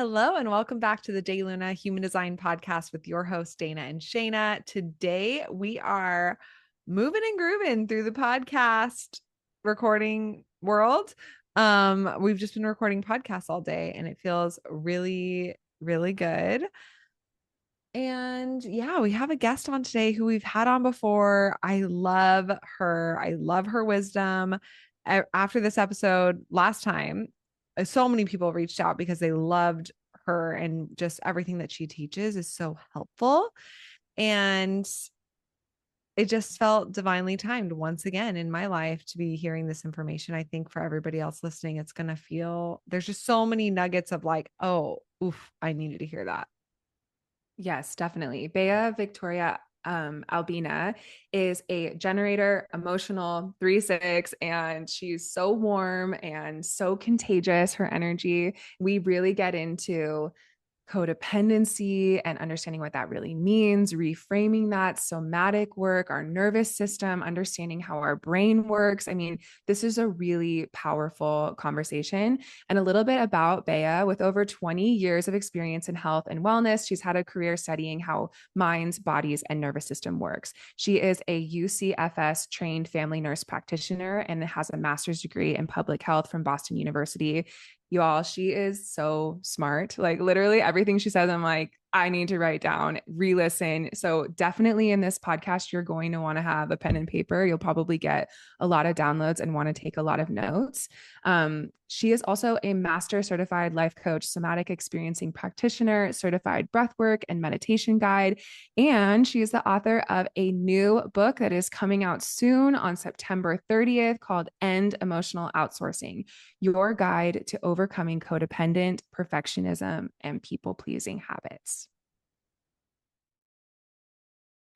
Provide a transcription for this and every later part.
Hello and welcome back to the DayLuna Human Design Podcast with your hosts, Dana and Shayna. Today we are moving and grooving through the podcast recording world. We've just been recording podcasts all day and it feels really, really good. And yeah, we have a guest on today who we've had on before. I love her. I love her wisdom. After this episode last time, so many people reached out because they loved her and just everything that she teaches is so helpful. And it just felt divinely timed once again in my life to be hearing this information. I think for everybody else listening, it's going to feel there's just so many nuggets of like, oh, oof, I needed to hear that. Yes, definitely. Bea Victoria Albina is a generator, emotional 3/6, and she's so warm and so contagious, her energy. We really get into codependency and understanding what that really means, reframing that somatic work, our nervous system, understanding how our brain works. I mean, this is a really powerful conversation. And a little bit about Bea. With over 20 years of experience in health and wellness, she's had a career studying how minds, bodies, and nervous system works. She is a UCFS trained family nurse practitioner and has a master's degree in public health from Boston University. You all, she is so smart. Like literally everything she says, I'm like, I need to write down, re-listen. So definitely in this podcast, you're going to want to have a pen and paper. You'll probably get a lot of downloads and want to take a lot of notes. She is also a master certified life coach, somatic experiencing practitioner, certified breathwork and meditation guide. And she is the author of a new book that is coming out soon on September 30th called End Emotional Outsourcing, your guide to overcoming codependent, perfectionism, and people pleasing habits.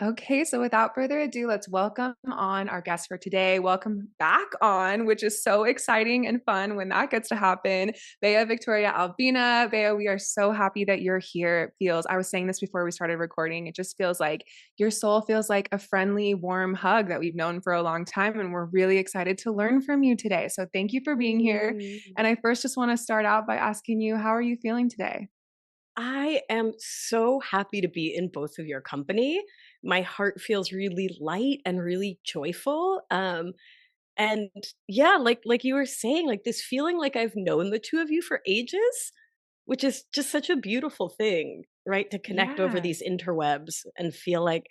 Okay, so without further ado, let's welcome on our guest for today. Welcome back on, which is so exciting and fun when that gets to happen. Bea Victoria Albina. Bea, we are so happy that you're here. It feels, I was saying this before we started recording, it just feels like your soul feels like a friendly, warm hug that we've known for a long time. And we're really excited to learn from you today. So thank you for being here. And I first just want to start out by asking you, how are you feeling today? I am so happy to be in both of your company. My heart feels really light and really joyful. And yeah, like you were saying, like this feeling like I've known the two of you for ages, which is just such a beautiful thing, right? To connect over Yeah. these interwebs and feel like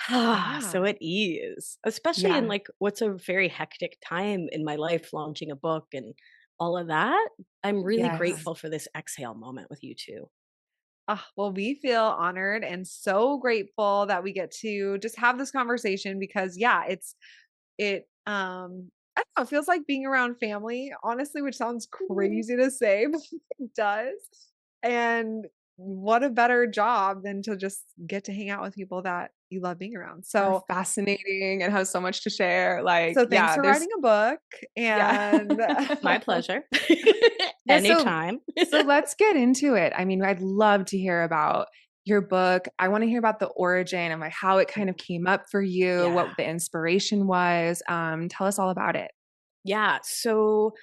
Yeah. so at ease, especially in Yeah. like what's a very hectic time in my life, launching a book and all of that. I'm really Yes. grateful for this exhale moment with you two. Well, we feel honored and so grateful that we get to just have this conversation because yeah, I don't know, it feels like being around family, honestly, which sounds crazy to say, but it does. And what a better job than to just get to hang out with people that you love being around. Are So fascinating and have so much to share. Like, so thanks yeah, for there's writing a book yeah. and My pleasure. Yeah, so Anytime. so let's get into it. I mean, I'd love to hear about your book. I want to hear about the origin and like how it kind of came up for you, Yeah. what the inspiration was. Tell us all about it. Yeah. So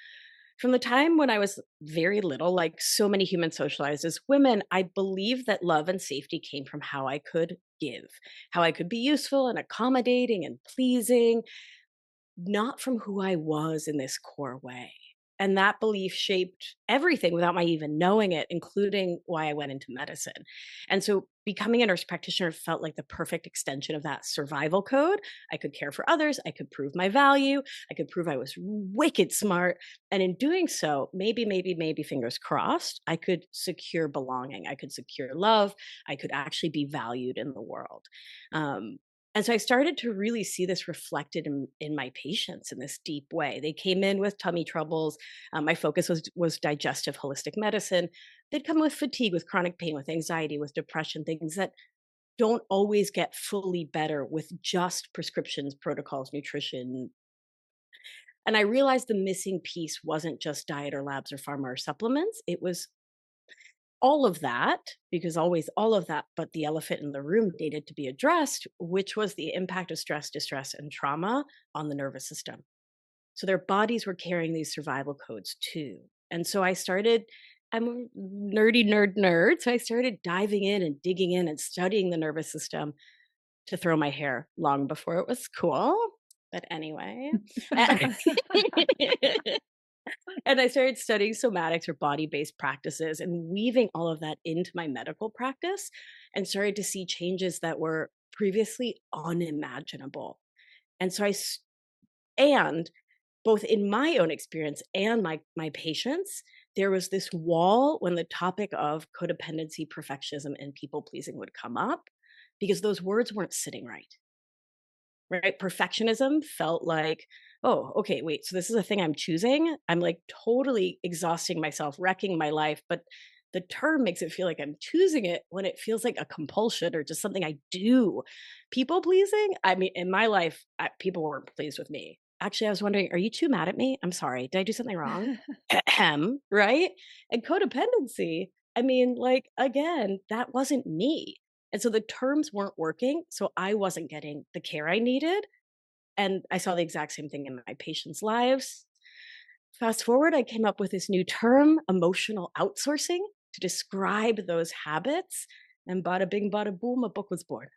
from the time when I was very little, like so many humans socialized as women, I believed that love and safety came from how I could give, how I could be useful and accommodating and pleasing, not from who I was in this core way. And that belief shaped everything without my even knowing it, including why I went into medicine. And so becoming a nurse practitioner felt like the perfect extension of that survival code. I could care for others, I could prove my value, I could prove I was wicked smart. And in doing so, maybe, fingers crossed, I could secure belonging, I could secure love, I could actually be valued in the world. Um, and so I started to really see this reflected in my patients in this deep way. They came in with tummy troubles. My focus was digestive holistic medicine. They'd come with fatigue, with chronic pain, with anxiety, with depression, things that don't always get fully better with just prescriptions, protocols, nutrition. And I realized the missing piece wasn't just diet or labs or pharma or supplements. It was all of that, because always all of that, but the elephant in the room needed to be addressed, which was the impact of stress, distress, and trauma on the nervous system. So their bodies were carrying these survival codes too. And so I started I'm a nerdy nerd. So I started diving in and digging in and studying the nervous system to throw my hair long before it was cool. But anyway. And I started studying somatics or body based practices and weaving all of that into my medical practice and started to see changes that were previously unimaginable. And so and both in my own experience and my patients, there was this wall when the topic of codependency, perfectionism, and people pleasing would come up because those words weren't sitting right. Right? Perfectionism felt like, oh, okay, wait, so this is a thing I'm choosing. I'm like totally exhausting myself, wrecking my life. But the term makes it feel like I'm choosing it when it feels like a compulsion or just something I do. People pleasing, I mean, in my life, people weren't pleased with me. Actually, I was wondering, are you too mad at me? I'm sorry. Did I do something wrong? Ahem, right? And codependency, I mean, like, again, that wasn't me. And so the terms weren't working. So I wasn't getting the care I needed. And I saw the exact same thing in my patients' lives. Fast forward, I came up with this new term, emotional outsourcing, to describe those habits. And bada bing, bada boom, a book was born.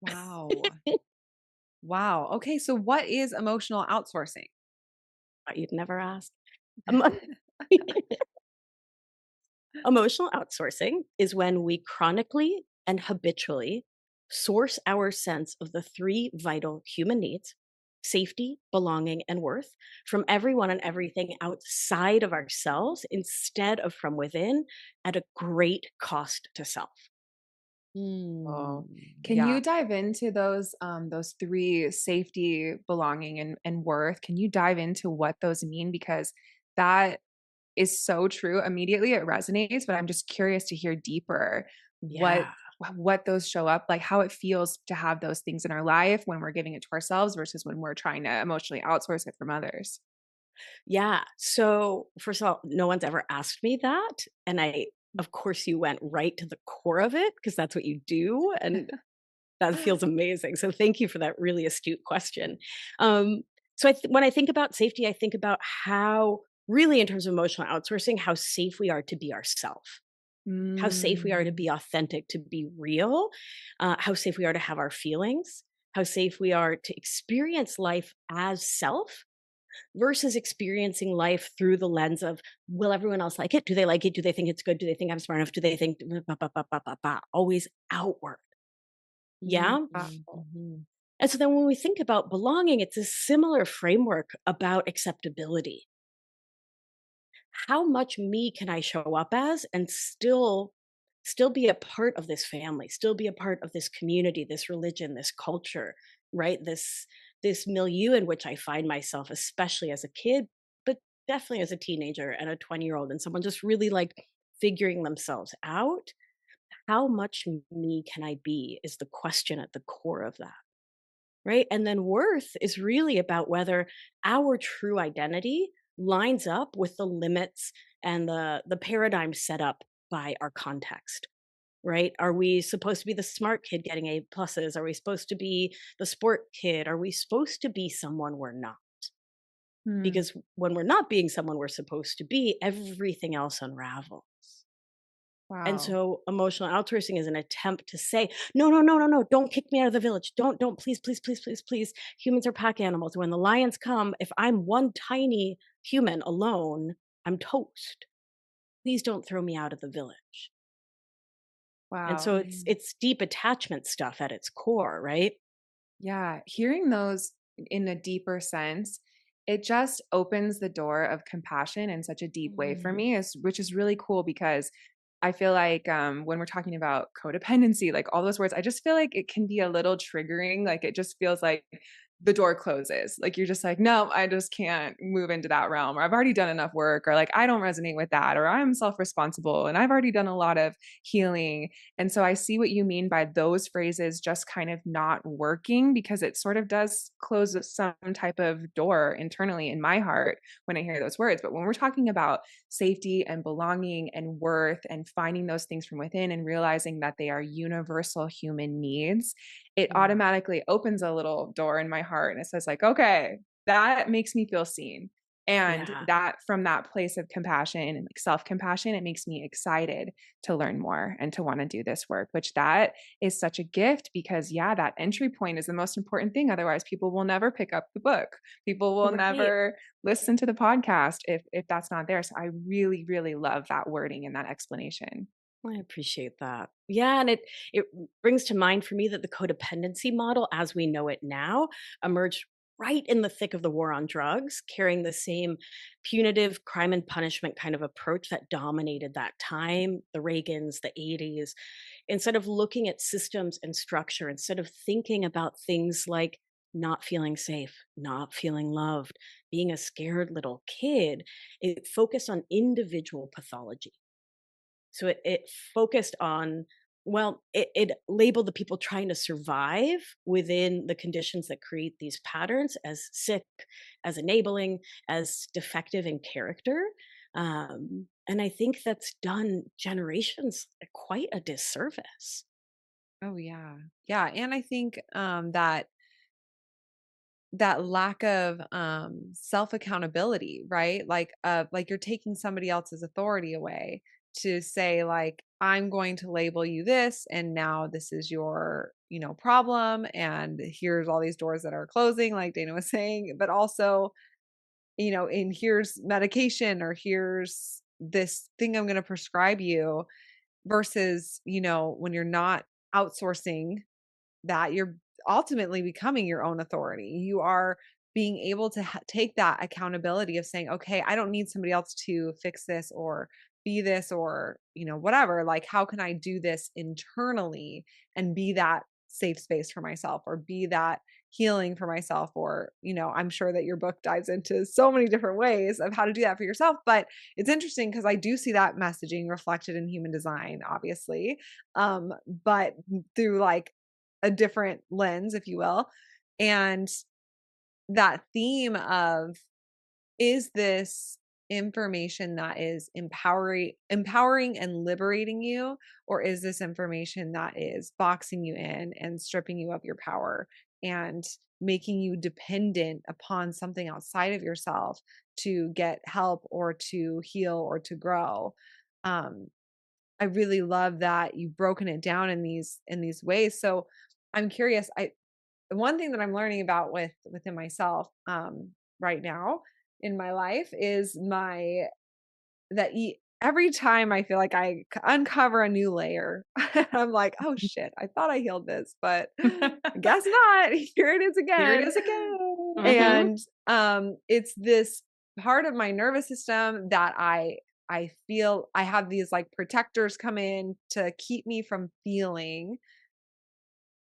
Wow. Wow. Okay. So what is emotional outsourcing? Thought you'd never ask. Emo- Emotional outsourcing is when we chronically and habitually source our sense of the three vital human needs: safety, belonging, and worth from everyone and everything outside of ourselves instead of from within at a great cost to self. Oh, Mm, can yeah. you dive into those three: safety, belonging, and worth? Can you dive into what those mean? Because that is so true. Immediately it resonates, but I'm just curious to hear deeper what Yeah. what those show up, like how it feels to have those things in our life when we're giving it to ourselves versus when we're trying to emotionally outsource it from others. Yeah. So, first of all, no one's ever asked me that. And of course, you went right to the core of it because that's what you do. And that feels amazing. So thank you for that really astute question. Um, when I think about safety, I think about how, really, in terms of emotional outsourcing, how safe we are to be ourselves, how safe we are to Mm, be authentic, to be real, how safe we are to have our feelings, how safe we are to experience life as self versus experiencing life through the lens of, will everyone else like it? Do they like it? Do they think it's good? Do they think I'm smart enough? Do they think always outward? Mm, Yeah. mhm. And so then when we think about belonging, it's a similar framework about acceptability. How much me can I show up as and still be a part of this family, still be a part of this community, this religion, this culture, right? This milieu in which I find myself, especially as a kid, but definitely as a teenager and a 20-year-old and someone just really like figuring themselves out. How much me can I be is the question at the core of that. Right? And then worth is really about whether our true identity lines up with the limits and the paradigm set up by our context. Right? Are we supposed to be the smart kid getting A pluses? Are we supposed to be the sport kid? Are we supposed to be someone we're not? mm. Because when we're not being someone we're supposed to be, everything else unravels. And Wow. so emotional outsourcing is an attempt to say, no, no, no, no, no, don't kick me out of the village. Don't, please, please, please, please, please. Humans are pack animals. When the lions come, if I'm one tiny human alone, I'm toast. Please don't throw me out of the village. And so Wow. it's deep attachment stuff at its core, right? Yeah, hearing those in a deeper sense, it just opens the door of compassion in such a deep way for Mhm. me, which is really cool because I feel like when we're talking about codependency, like all those words, I just feel like it can be a little triggering. Like it just feels like the door closes. Like you're just like, no, I just can't move into that realm, or I've already done enough work, or like I don't resonate with that, or I'm self responsible and I've already done a lot of healing. And so I see what you mean by those phrases just kind of not working because it sort of does close some type of door internally in my heart when I hear those words. But when we're talking about safety and belonging and worth and finding those things from within and realizing that they are universal human needs, it Mm. automatically opens a little door in my heart and it says like, okay, that makes me feel seen. And Yeah. that, from that place of compassion and like self-compassion, it makes me excited to learn more and to want to do this work, which that is such a gift because yeah, that entry point is the most important thing. Otherwise, people will never pick up the book. People will Right. never listen to the podcast if that's not there. So I really, really love that wording and that explanation. I appreciate that. Yeah, and it brings to mind for me that the codependency model as we know it now emerged right in the thick of the war on drugs, carrying the same punitive crime and punishment kind of approach that dominated that time, the Reagans, the 80s. Instead of looking at systems and structure, instead of thinking about things like not feeling safe, not feeling loved, being a scared little kid, it focused on individual pathology. So it focused on, well, it labeled the people trying to survive within the conditions that create these patterns as sick, as enabling, as defective in character. And I think that's done generations quite a disservice. Oh yeah. Yeah, and I think that lack of self accountability, right? Like you're taking somebody else's authority away to say like I'm going to label you this and now this is your, problem and here's all these doors that are closing like Dana was saying, but also, and here's medication or here's this thing I'm going to prescribe you versus, when you're not outsourcing that, you're ultimately becoming your own authority. You are being able to take that accountability of saying, okay, I don't need somebody else to fix this or be this or, whatever. Like, how can I do this internally and be that safe space for myself or be that healing for myself? Or, I'm sure that your book dives into so many different ways of how to do that for yourself. But it's interesting because I do see that messaging reflected in human design, obviously. But through like a different lens, if you will. And that theme of, is this information that is empowering and liberating you, or is this information that is boxing you in and stripping you of your power and making you dependent upon something outside of yourself to get help or to heal or to grow? um I really love that you've broken it down in these ways. So I'm curious, one thing that I'm learning about within myself right now in my life is every time I feel like I uncover a new layer, I'm like, oh shit, I thought I healed this, but I guess not. Here it is Here it again. is again. Hmm. And it's this part of my nervous system that I feel I have these like protectors come in to keep me from feeling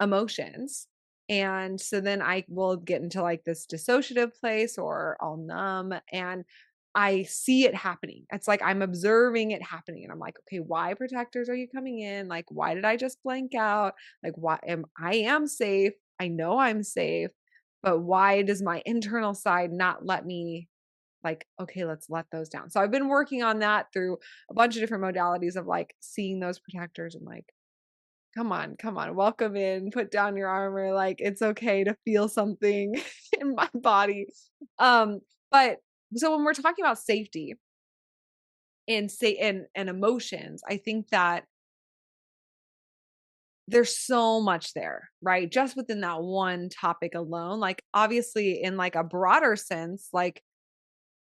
emotions. And so then I will get into like this dissociative place or I'll numb and I see it happening. It's like I'm observing it happening and I'm like, okay, why protectors are you coming in? Like, why did I just blank out? Like, I am safe. I know I'm safe, but why does my internal side not let me like, okay, let's let those down. So I've been working on that through a bunch of different modalities of like seeing those protectors and like, come on, welcome in, put down your armor. Like, it's okay to feel something in my body. But so when we're talking about safety and and emotions, I think that there's so much there, right? Just within that one topic alone. Like, obviously, in like a broader sense, like,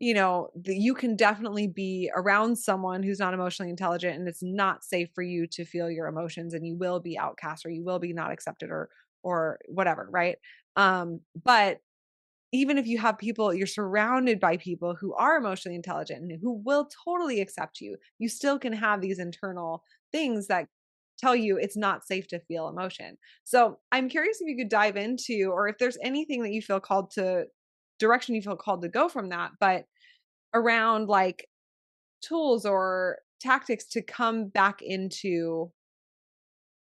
you can definitely be around someone who's not emotionally intelligent and it's not safe for you to feel your emotions and you will be outcast or you will be not accepted or whatever, right? But even if you have people, you're surrounded by people who are emotionally intelligent and who will totally accept you, you still can have these internal things that tell you it's not safe to feel emotion. So I'm curious if you could dive into, or if there's anything that you feel called to, direction you feel called to go from that, but around like tools or tactics to come back into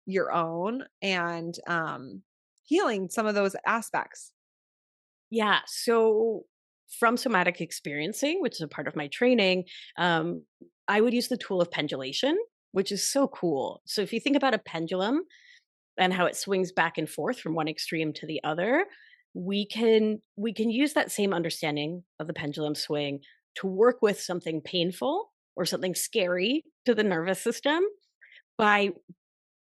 your own and healing some of those aspects. Yeah. So from somatic experiencing, which is a part of my training, um, I would use the tool of pendulation, which is so cool. So if you think about a pendulum and how it swings back and forth from one extreme to the other, we can use that same understanding of the pendulum swing to work with something painful or something scary to the nervous system by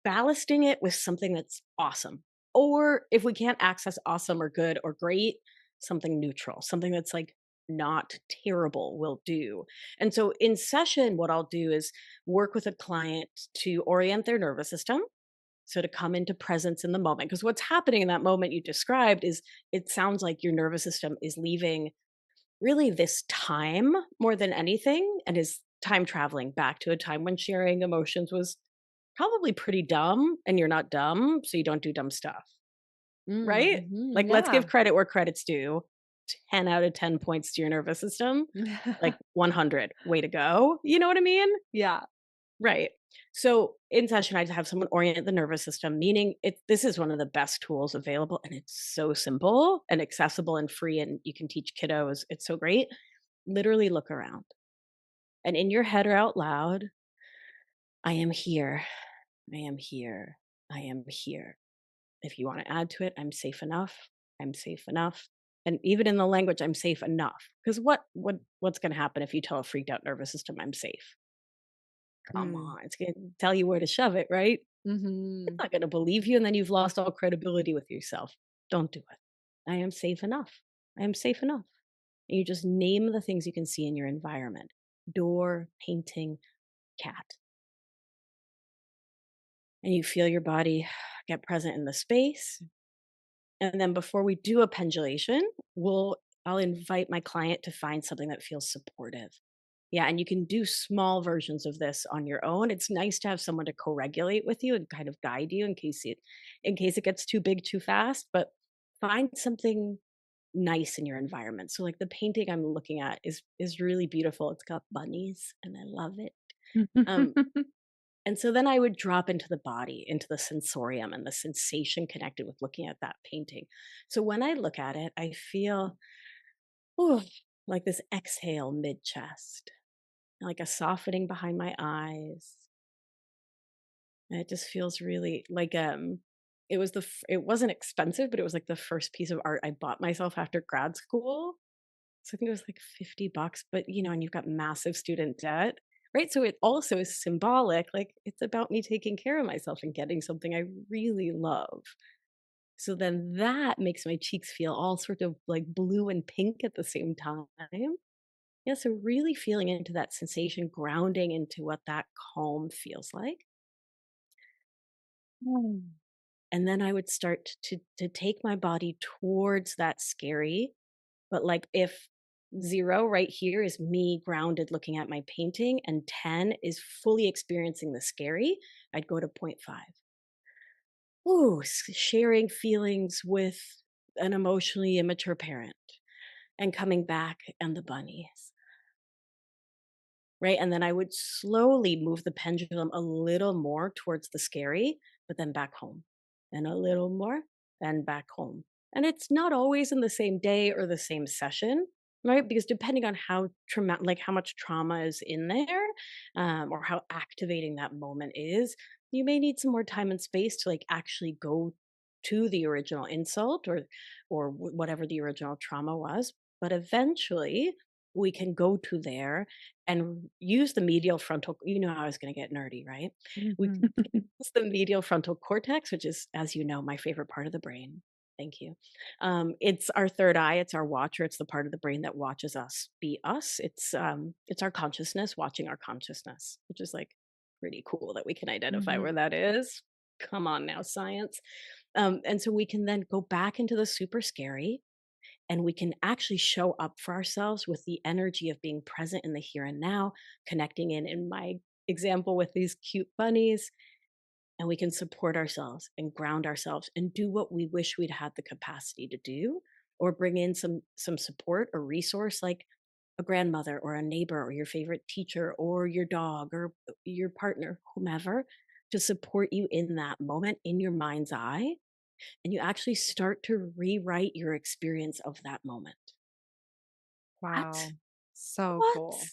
ballasting it with something that's awesome. Or if we can't access awesome or good or great, something neutral, something that's like not terrible will do. And so in session, what I'll do is work with a client to orient their nervous system. So to come into presence in the moment. Because what's happening in that moment you described is it sounds like your nervous system is leaving really this time more than anything and is time traveling back to a time when sharing emotions was probably pretty dumb and you're not dumb, so you don't do dumb stuff, right? Like, let's Yeah. give credit where credit's due. 10 out of 10 points to your nervous system, like 100. Way to go. You know what I mean? Yeah. Right. So in session, I'd have someone orient the nervous system, meaning this is one of the best tools available and it's so simple and accessible and free and you can teach kiddos. It's so great. Literally look around and in your head or out loud, I am here. I am here. I am here. If you want to add to it, I'm safe enough. I'm safe enough. And even in the language, I'm safe enough. Because what's going to happen if you tell a freaked out nervous system I'm safe? Come Mm. on, it's going to tell you where to shove it, right? It's Mhm. not going to believe you, and then you've lost all credibility with yourself. Don't do it. I am safe enough. I am safe enough. And you just name the things you can see in your environment: door, painting, cat. And you feel your body get present in the space. And then before we do a pendulation, I'll invite my client to find something that feels supportive. Yeah, and you can do small versions of this on your own. It's nice to have someone to co-regulate with you and kind of guide you in case it gets too big too fast, but find something nice in your environment. So like the painting I'm looking at is really beautiful. It's got bunnies and I love it. Um and so then I would drop into the body, into the sensorium and the sensation connected with looking at that painting. So when I look at it, I feel ooh, like this exhale mid chest, like a softening behind my eyes. And it just feels really like it wasn't expensive, but it was like the first piece of art I bought myself after grad school. So I think it was like $50, but and you've got massive student debt, right? So it also is symbolic. Like it's about me taking care of myself and getting something I really love. So then that makes my cheeks feel all sort of like blue and pink at the same time. Yeah, so really feeling into that sensation, grounding into what that calm feels like. Mm. And then I would start to take my body towards that scary, but like if 0 right here is me grounded looking at my painting and 10 is fully experiencing the scary, I'd go to point 0.5. Ooh, sharing feelings with an emotionally immature parent and coming back and the bunnies. Right, and then I would slowly move the pendulum a little more towards the scary, but then back home, and a little more, and back home. And it's not always in the same day or the same session, right? Because depending on how like how much trauma is in there, or how activating that moment is, you may need some more time and space to like actually go to the original insult or whatever the original trauma was. But eventually, we can go to there and use the medial frontal. You know, I was going to get nerdy, right? We can Mhm. use the medial frontal cortex, which is, as you know, my favorite part of the brain. Thank you. It's our third eye. It's our watcher. It's the part of the brain that watches us be us. It's our consciousness watching our consciousness, which is like pretty cool that we can identify Mhm. where that is. Come on now, science. And so we can then go back into the super scary and we can actually show up for ourselves with the energy of being present in the here and now, connecting in my example with these cute bunnies, and we can support ourselves and ground ourselves and do what we wish we'd had the capacity to do, or bring in some support or resource like a grandmother or a neighbor or your favorite teacher or your dog or your partner, whomever, to support you in that moment in your mind's eye, and you actually start to rewrite your experience of that moment. What? Wow. So What? cool.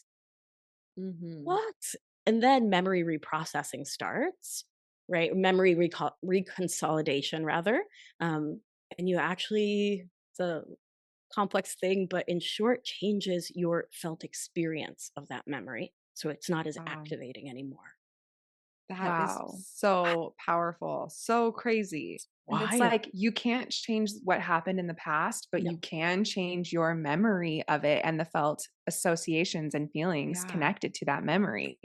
Mhm. What? And then memory reprocessing starts, right? Memory reconsolidation, rather. and you actually, it's a complex thing, but in short, changes your felt experience of that memory. So it's not as Wow. activating anymore. That is Wow. so powerful. So crazy. And it's Wild. like you can't change what happened in the past, but No. you can change your memory of it and the felt associations and feelings Yeah. connected to that memory.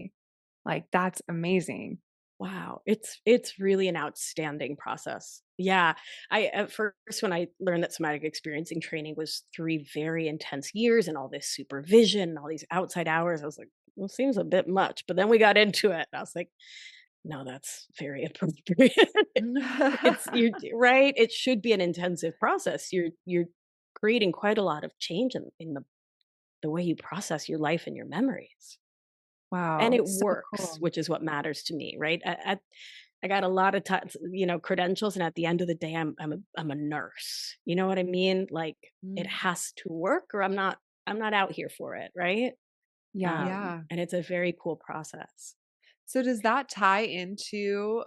Like that's amazing. Wow, it's really an outstanding process. Yeah, I at first when I learned that somatic experiencing training was 3 very intense years and all this supervision and all these outside hours, I was like, "Well, seems a bit much." But then we got into it, and I was like, "No, that's very appropriate." It's you right? It should be an intensive process. You're creating quite a lot of change in the way you process your life and your memories. And Wow. it So works, cool. which is what matters to me, right? I got a lot of times, credentials, and at the end of the day, I'm a nurse. You know what I mean? Like it Mm, has to work, or I'm not out here for it, right? Yeah. yeah. And it's a very cool process. So does that tie into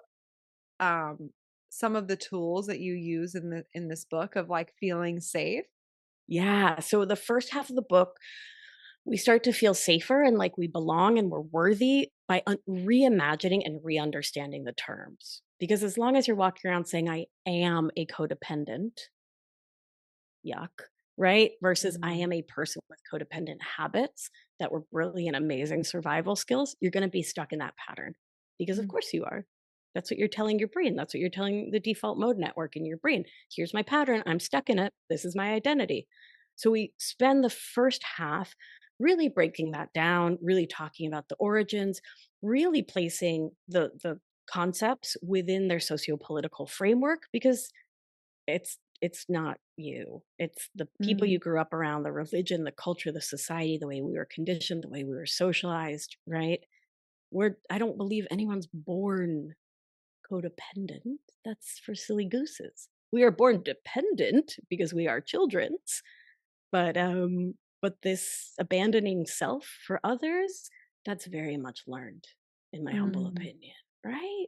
um some of the tools that you use in this book of like feeling safe? Yeah. So the first half of the book, we start to feel safer and like we belong and we're worthy by reimagining and re-understanding the terms. Because as long as you're walking around saying I am a codependent, yuck, right? Versus I Mm, am a person with codependent habits that were brilliant, amazing survival skills, you're going to be stuck in that pattern because, of mm, course, you are. That's what you're telling your brain. That's what you're telling the default mode network in your brain. Here's my pattern. I'm stuck in it. This is my identity. So we spend the first half really breaking that down, really talking about the origins, really placing the concepts within their socio-political framework because it's not you. It's the people Mm, you grew up around, the religion, the culture, the society, the way we were conditioned, the way we were socialized, right? I don't believe anyone's born codependent. That's for silly gooses. We are born dependent because we are children's, but this abandoning self for others, that's very much learned, in my humble mm. opinion, right?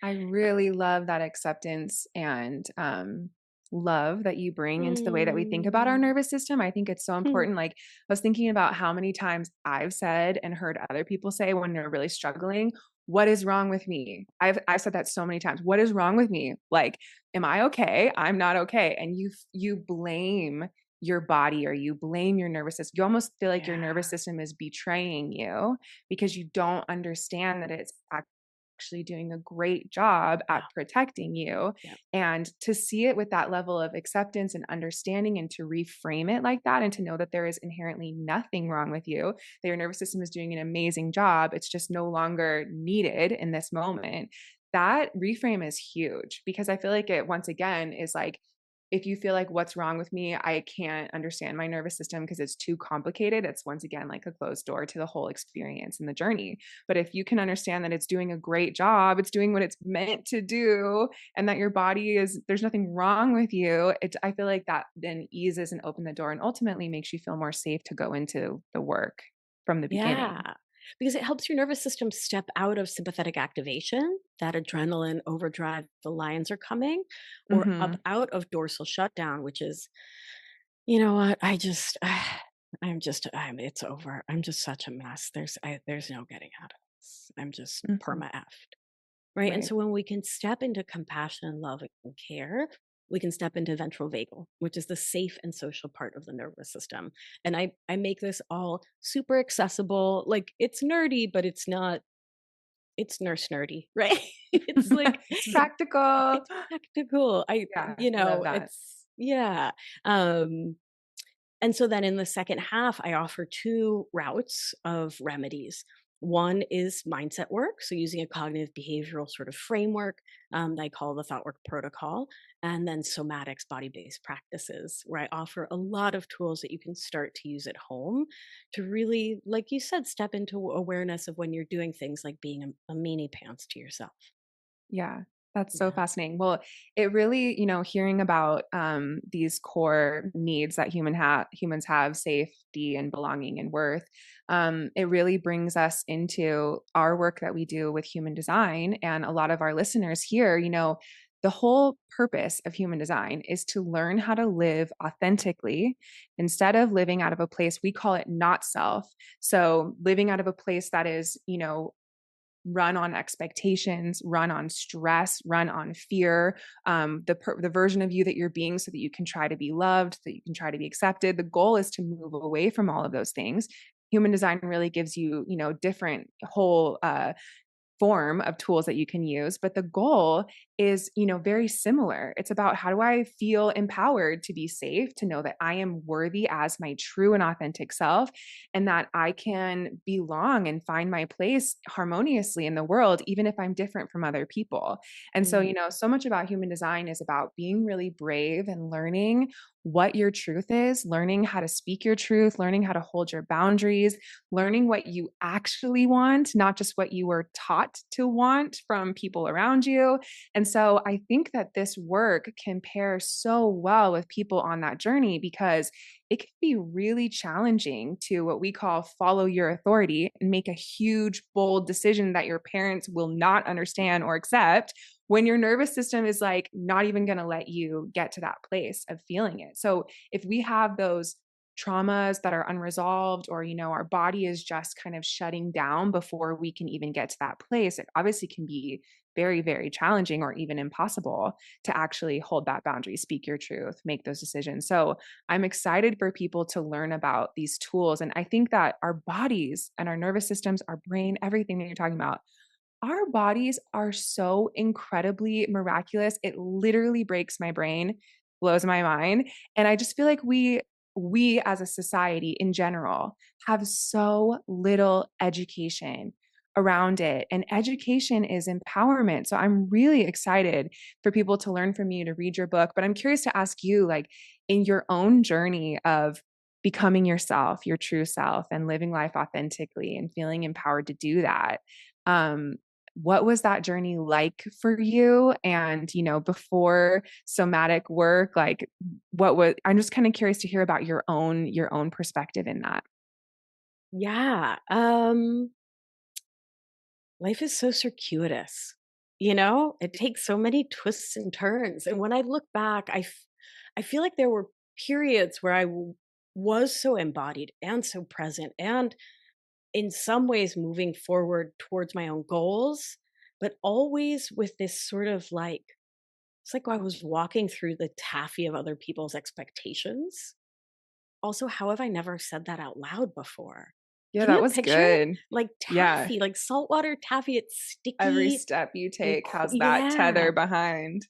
I really love that acceptance and love that you bring into the way that we think about our Mm. nervous system. I think it's so important. Like, I was thinking about how many times I've said and heard other people say when they're really struggling, what is wrong with me? I've said that so many times. What is wrong with me? Like, am I okay? I'm not okay. And you blame your body or you blame your nervous system. You almost feel like your nervous Yeah. system is betraying you because you don't understand that it's actually doing a great job Yeah. at protecting you. Yeah. And to see it with that level of acceptance and understanding and to reframe it like that and to know that there is inherently nothing wrong with you, that your nervous system is doing an amazing job, it's just no longer needed in this moment. That reframe is huge because I feel like it once again is like if you feel like what's wrong with me, I can't understand my nervous system because it's too complicated. It's once again like a closed door to the whole experience and the journey. But if you can understand that it's doing a great job, it's doing what it's meant to do, and that your body is, there's nothing wrong with you, I feel like that then eases and open the door and ultimately makes you feel more safe to go into the work from the beginning. Yeah, because it helps your nervous system step out of sympathetic activation, that adrenaline overdrive, the lions are coming, or up Hmm. out of dorsal shutdown, which is, you know what? It's over. I'm just such a mess. There's no getting out of this. I'm just Hmm. perma effed. Right. And Right. so when we can step into compassion and love and care, we can step into ventral vagal, which is the safe and social part of the nervous system. And I make this all super accessible. Like it's nerdy, but it's not, it's nurse nerdy, right? It's like, It's practical. it's practical. Yeah, I love that. Yeah. Um, and so then in the second half, I offer two routes of remedies. One is mindset work, so using a cognitive behavioral sort of framework that I call the thought work protocol, and then somatics, body based practices, where I offer a lot of tools that you can start to use at home to really, like you said, step into awareness of when you're doing things like being a meanie pants to yourself. Yeah, that's so Yeah. fascinating. Well, it really, hearing about these core needs that humans have, safety and belonging and worth, it really brings us into our work that we do with human design. And a lot of our listeners here, the whole purpose of human design is to learn how to live authentically instead of living out of a place, we call it not self. So living out of a place that is, run on expectations, run on stress, run on fear, the version of you that you're being so that you can try to be loved, that you can try to be accepted. The goal is to move away from all of those things. Human design really gives you, different whole form of tools that you can use, but the goal is, very similar. It's about, how do I feel empowered to be safe, to know that I am worthy as my true and authentic self, and that I can belong and find my place harmoniously in the world, even if I'm different from other people. And so, so much about human design is about being really brave and learning what your truth is, learning how to speak your truth, learning how to hold your boundaries, learning what you actually want, not just what you were taught to want from people around you. And so I think that this work can pair so well with people on that journey, because it can be really challenging to, what we call, follow your authority and make a huge, bold decision that your parents will not understand or accept, when your nervous system is like not even going to let you get to that place of feeling it. So if we have those traumas that are unresolved, or, our body is just kind of shutting down before we can even get to that place, it obviously can be very, very challenging or even impossible to actually hold that boundary, speak your truth, make those decisions. So I'm excited for people to learn about these tools. And I think that our bodies and our nervous systems, our brain, everything that you're talking about, our bodies are so incredibly miraculous. It literally breaks my brain, blows my mind. And I just feel like we as a society in general have so little education around it. And education is empowerment. So I'm really excited for people to learn from you, to read your book. But I'm curious to ask you, like, in your own journey of becoming yourself, your true self, and living life authentically and feeling empowered to do that. Um, what was that journey like for you? And, before somatic work, like, I'm just kind of curious to hear about your own perspective in that. Yeah. Life is so circuitous. It takes so many twists and turns. And when I look back, I feel like there were periods where was so embodied and so present, and in some ways moving forward towards my own goals, but always with this sort of like, it's like I was walking through the taffy of other people's expectations. Also, how have I never said that out loud before? Yeah, Can that you was picture it? good. Like Yeah. taffy, like saltwater taffy. It's Every sticky step you and take has that yeah, tether behind.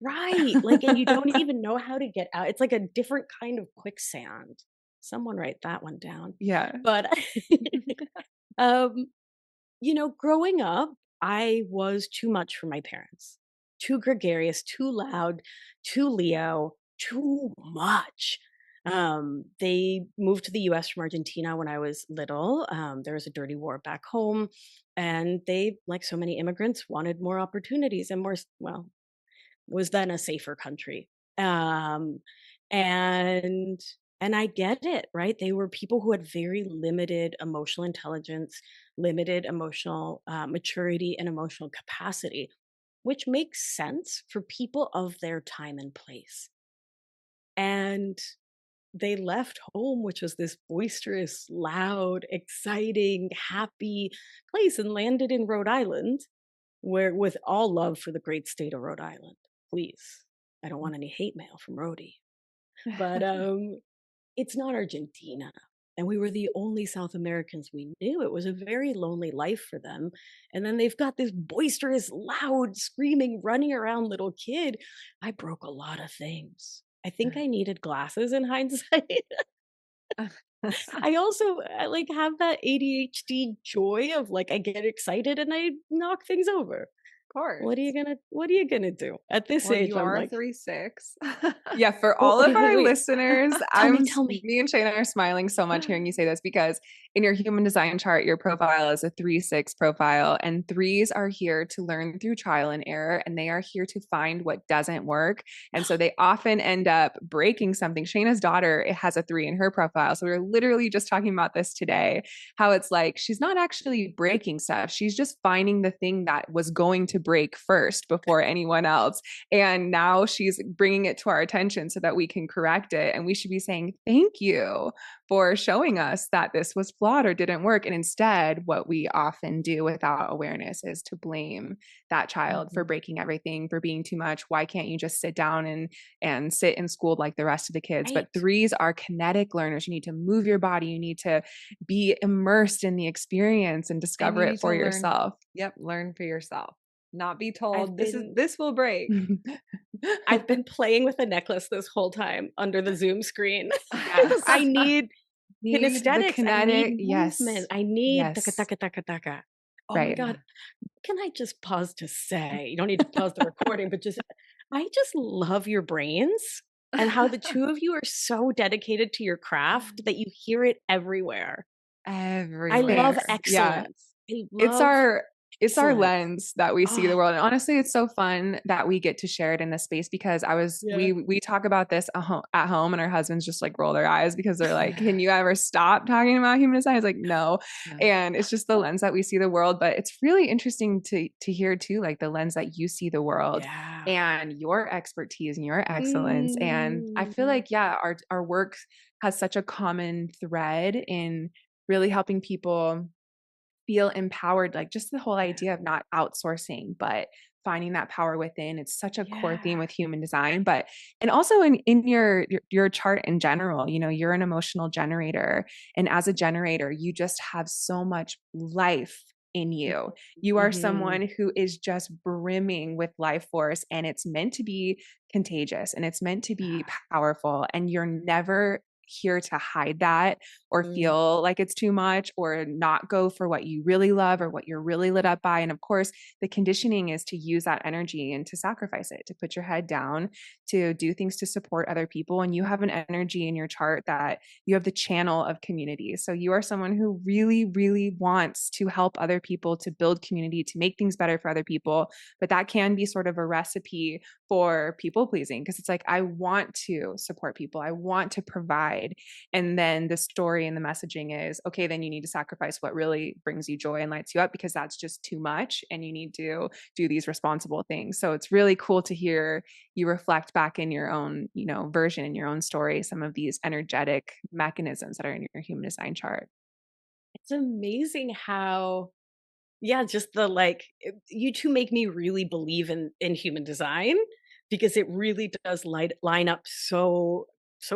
right. Like, and you don't even know how to get out. It's like a different kind of quicksand. Someone write that one down. Yeah. But um, growing up, I was too much for my parents. Too gregarious, too loud, too Leo, too much. They moved to the US from Argentina when I was little. There was a dirty war back home, and they, like so many immigrants, wanted more opportunities and more, well, was then a safer country. Um, and and I get it, right? They were people who had very limited emotional intelligence, limited emotional maturity, and emotional capacity, which makes sense for people of their time and place. And they left home, which was this boisterous, loud, exciting, happy place, and landed in Rhode Island, where, with all love for the great state of Rhode Island, please, I don't want any hate mail from Rhodey, but it's not Argentina. And we were the only South Americans we knew. It was a very lonely life for them. And then they've got this boisterous, loud, screaming, running around little kid. I broke a lot of things. I think I needed glasses in hindsight. I also like have that ADHD joy of like I get excited and I knock things over. Course. What are you gonna do? At this Well, age, you I'm are like, 3'6". Yeah, for oh, all of wait, our wait. listeners, Tell me. me and Shayna are smiling so much hearing you say this, because in your human design chart, your profile is a 3-6 profile, and threes are here to learn through trial and error, and they are here to find what doesn't work. And so they often end up breaking something. Shayna's daughter, it has a 3 in her profile. So we were literally just talking about this today, how it's like she's not actually breaking stuff. She's just finding the thing that was going to break first before anyone else. And now she's bringing it to our attention so that we can correct it. And we should be saying, thank you for showing us that this was flawed or didn't work. And instead, what we often do without awareness is to blame that child for breaking everything, for being too much. Why can't you just sit down and sit in school like the rest of the kids? Right. But threes are kinetic learners. You need to move your body. You need to be immersed in the experience and discover it for yourself. Yep. Learn for yourself. Not be told this will break. I've been playing with a necklace this whole time under the Zoom screen. Yes. I need kinesthetics. The kinetic, I need movement. I need taka taka taka taka. Oh my God. Can I just pause to say, you don't need to pause the recording, but I just love your brains and how the two of you are so dedicated to your craft that you hear it everywhere. Everywhere. I love excellence. Yeah. It's our lens that we see the world. And honestly, it's so fun that we get to share it in this space, because we talk about this at home, and our husbands just like roll their eyes because they're like, can you ever stop talking about human design? It's like, no. And it's just the lens that we see the world. But it's really interesting to hear too, like the lens that you see the world and your expertise and your excellence. And I feel like, our work has such a common thread in really helping people feel empowered, like just the whole idea of not outsourcing, but finding that power within. It's such a core theme with human design, and also in your chart in general, you're an emotional generator. And as a generator, you just have so much life in you. You are someone who is just brimming with life force, and it's meant to be contagious, and it's meant to be powerful. And you're never here to hide that or feel like it's too much or not go for what you really love or what you're really lit up by. And of course, the conditioning is to use that energy and to sacrifice it, to put your head down, to do things to support other people. And you have an energy in your chart that you have the channel of community. So you are someone who really, really wants to help other people, to build community, to make things better for other people. But that can be sort of a recipe for people pleasing, because it's like, I want to support people. I want to provide. And then the story and the messaging is, okay, then you need to sacrifice what really brings you joy and lights you up, because that's just too much. And you need to do these responsible things. So it's really cool to hear you reflect back in your own, version, in your own story, some of these energetic mechanisms that are in your human design chart. It's amazing how, just you two make me really believe in human design, because it really does line up so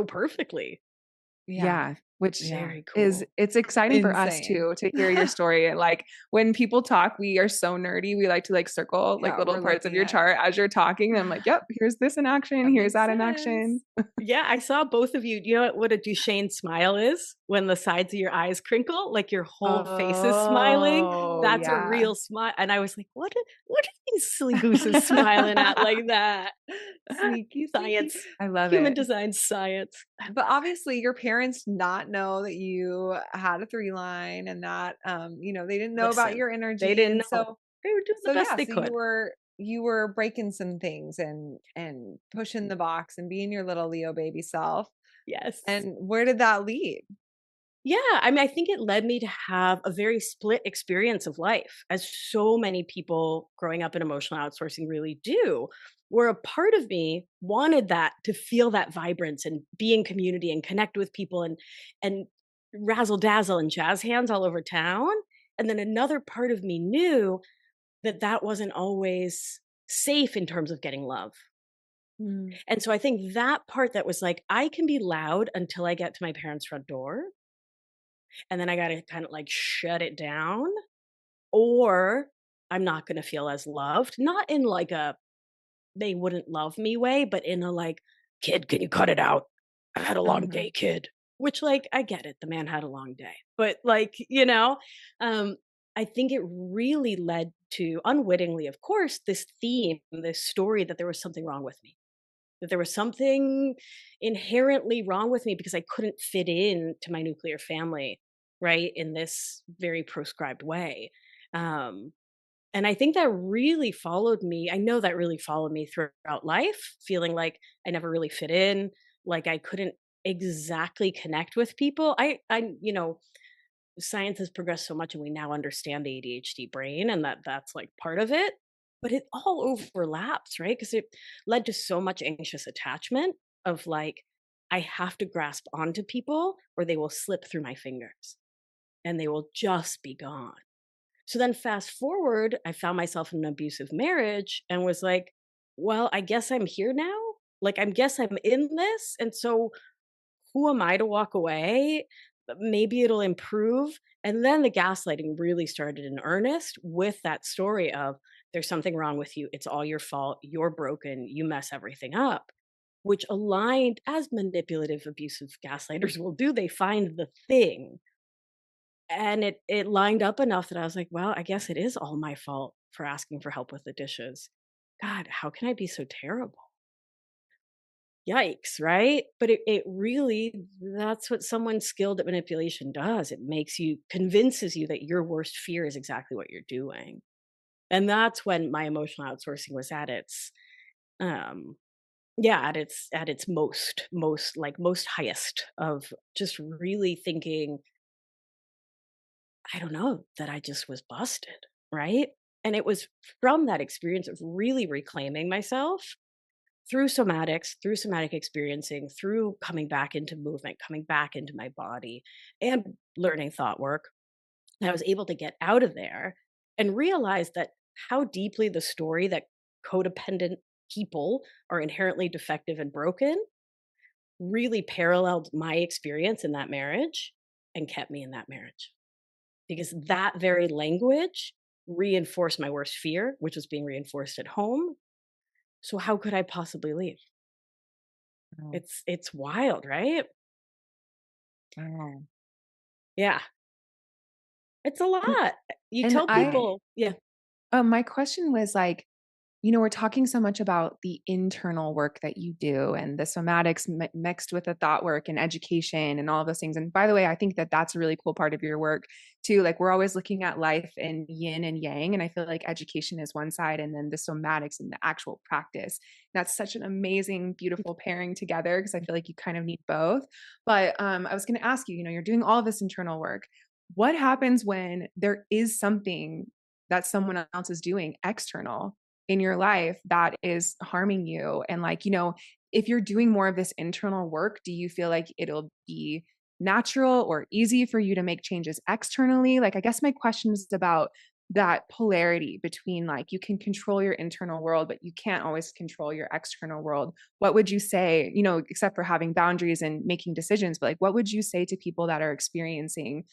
perfectly. Yeah. Which very cool. it's exciting for us too, to hear your story. And like when people talk, we are so nerdy. We like to like circle like little parts of your chart as you're talking. And I'm like, yep, here's this in action. Here's that in action. Yeah, I saw both of you. You know what a Duchenne smile is? When the sides of your eyes crinkle, like your whole face is smiling. That's a real smile. And I was like, what are these silly gooses smiling at like that? Sneaky science. I love Human design science. But obviously your parents did not know that you had a 3 line, and that they didn't know about your energy. They didn't know. So They were doing the best they could. You were breaking some things and pushing the box and being your little Leo baby self. Yes. And where did that lead? Yeah, I mean, I think it led me to have a very split experience of life, as so many people growing up in emotional outsourcing really do, where a part of me wanted that, to feel that vibrance and be in community and connect with people and razzle dazzle and jazz hands all over town. And then another part of me knew that wasn't always safe in terms of getting love. And so I think that part that was like, I can be loud until I get to my parents' front door. And then I got to kind of like shut it down, or I'm not going to feel as loved. Not in like a, they wouldn't love me way, but in a like, kid, can you cut it out? I had a long day, kid. Which like, I get it. The man had a long day, but like, I think it really led to, unwittingly, of course, this theme, this story that there was something wrong with me. That there was something inherently wrong with me because I couldn't fit in to my nuclear family right, in this very prescribed way. Um, and I think that really followed me. I know that really followed me throughout life, feeling like I never really fit in, like I couldn't exactly connect with people. Science has progressed so much and we now understand the ADHD brain and that's like part of it, but it all overlaps, right? Because it led to so much anxious attachment of like, I have to grasp onto people or they will slip through my fingers and they will just be gone. So then fast forward, I found myself in an abusive marriage and was like, well, I guess I'm here now. Like, I guess I'm in this. And so who am I to walk away? But maybe it'll improve. And then the gaslighting really started in earnest with that story of there's something wrong with you. It's all your fault. You're broken. You mess everything up, which aligned as manipulative, abusive gaslighters will do. They find the thing and it lined up enough that I was like, well, I guess it is all my fault for asking for help with the dishes. God, how can I be so terrible? Yikes, right? But it really, that's what someone skilled at manipulation does. It makes you, convinces you that your worst fear is exactly what you're doing. And that's when my emotional outsourcing was at its um at its most highest of just really thinking, I don't know, that I just was busted, right? And it was from that experience of really reclaiming myself through somatics, through somatic experiencing, through coming back into movement, coming back into my body, and learning thought work, that I was able to get out of there and realize that how deeply the story that codependent people are inherently defective and broken really paralleled my experience in that marriage and kept me in that marriage. Because that very language reinforced my worst fear, which was being reinforced at home. So how could I possibly leave? Wow. It's wild, right? Wow. Yeah, it's a And lot. You and tell I people, yeah. my question was like, we're talking so much about the internal work that you do and the somatics mixed with the thought work and education and all of those things. And by the way, I think that that's a really cool part of your work too. Like we're always looking at life in yin and yang. And I feel like education is one side and then the somatics and the actual practice. That's such an amazing, beautiful pairing together because I feel like you kind of need both. But I was going to ask you, you're doing all of this internal work. What happens when there is something that someone else is doing external in your life that is harming you? And like, if you're doing more of this internal work, do you feel like it'll be natural or easy for you to make changes externally? Like, I guess my question is about that polarity between like you can control your internal world, but you can't always control your external world. What would you say, except for having boundaries and making decisions, but like, what would you say to people that are experiencing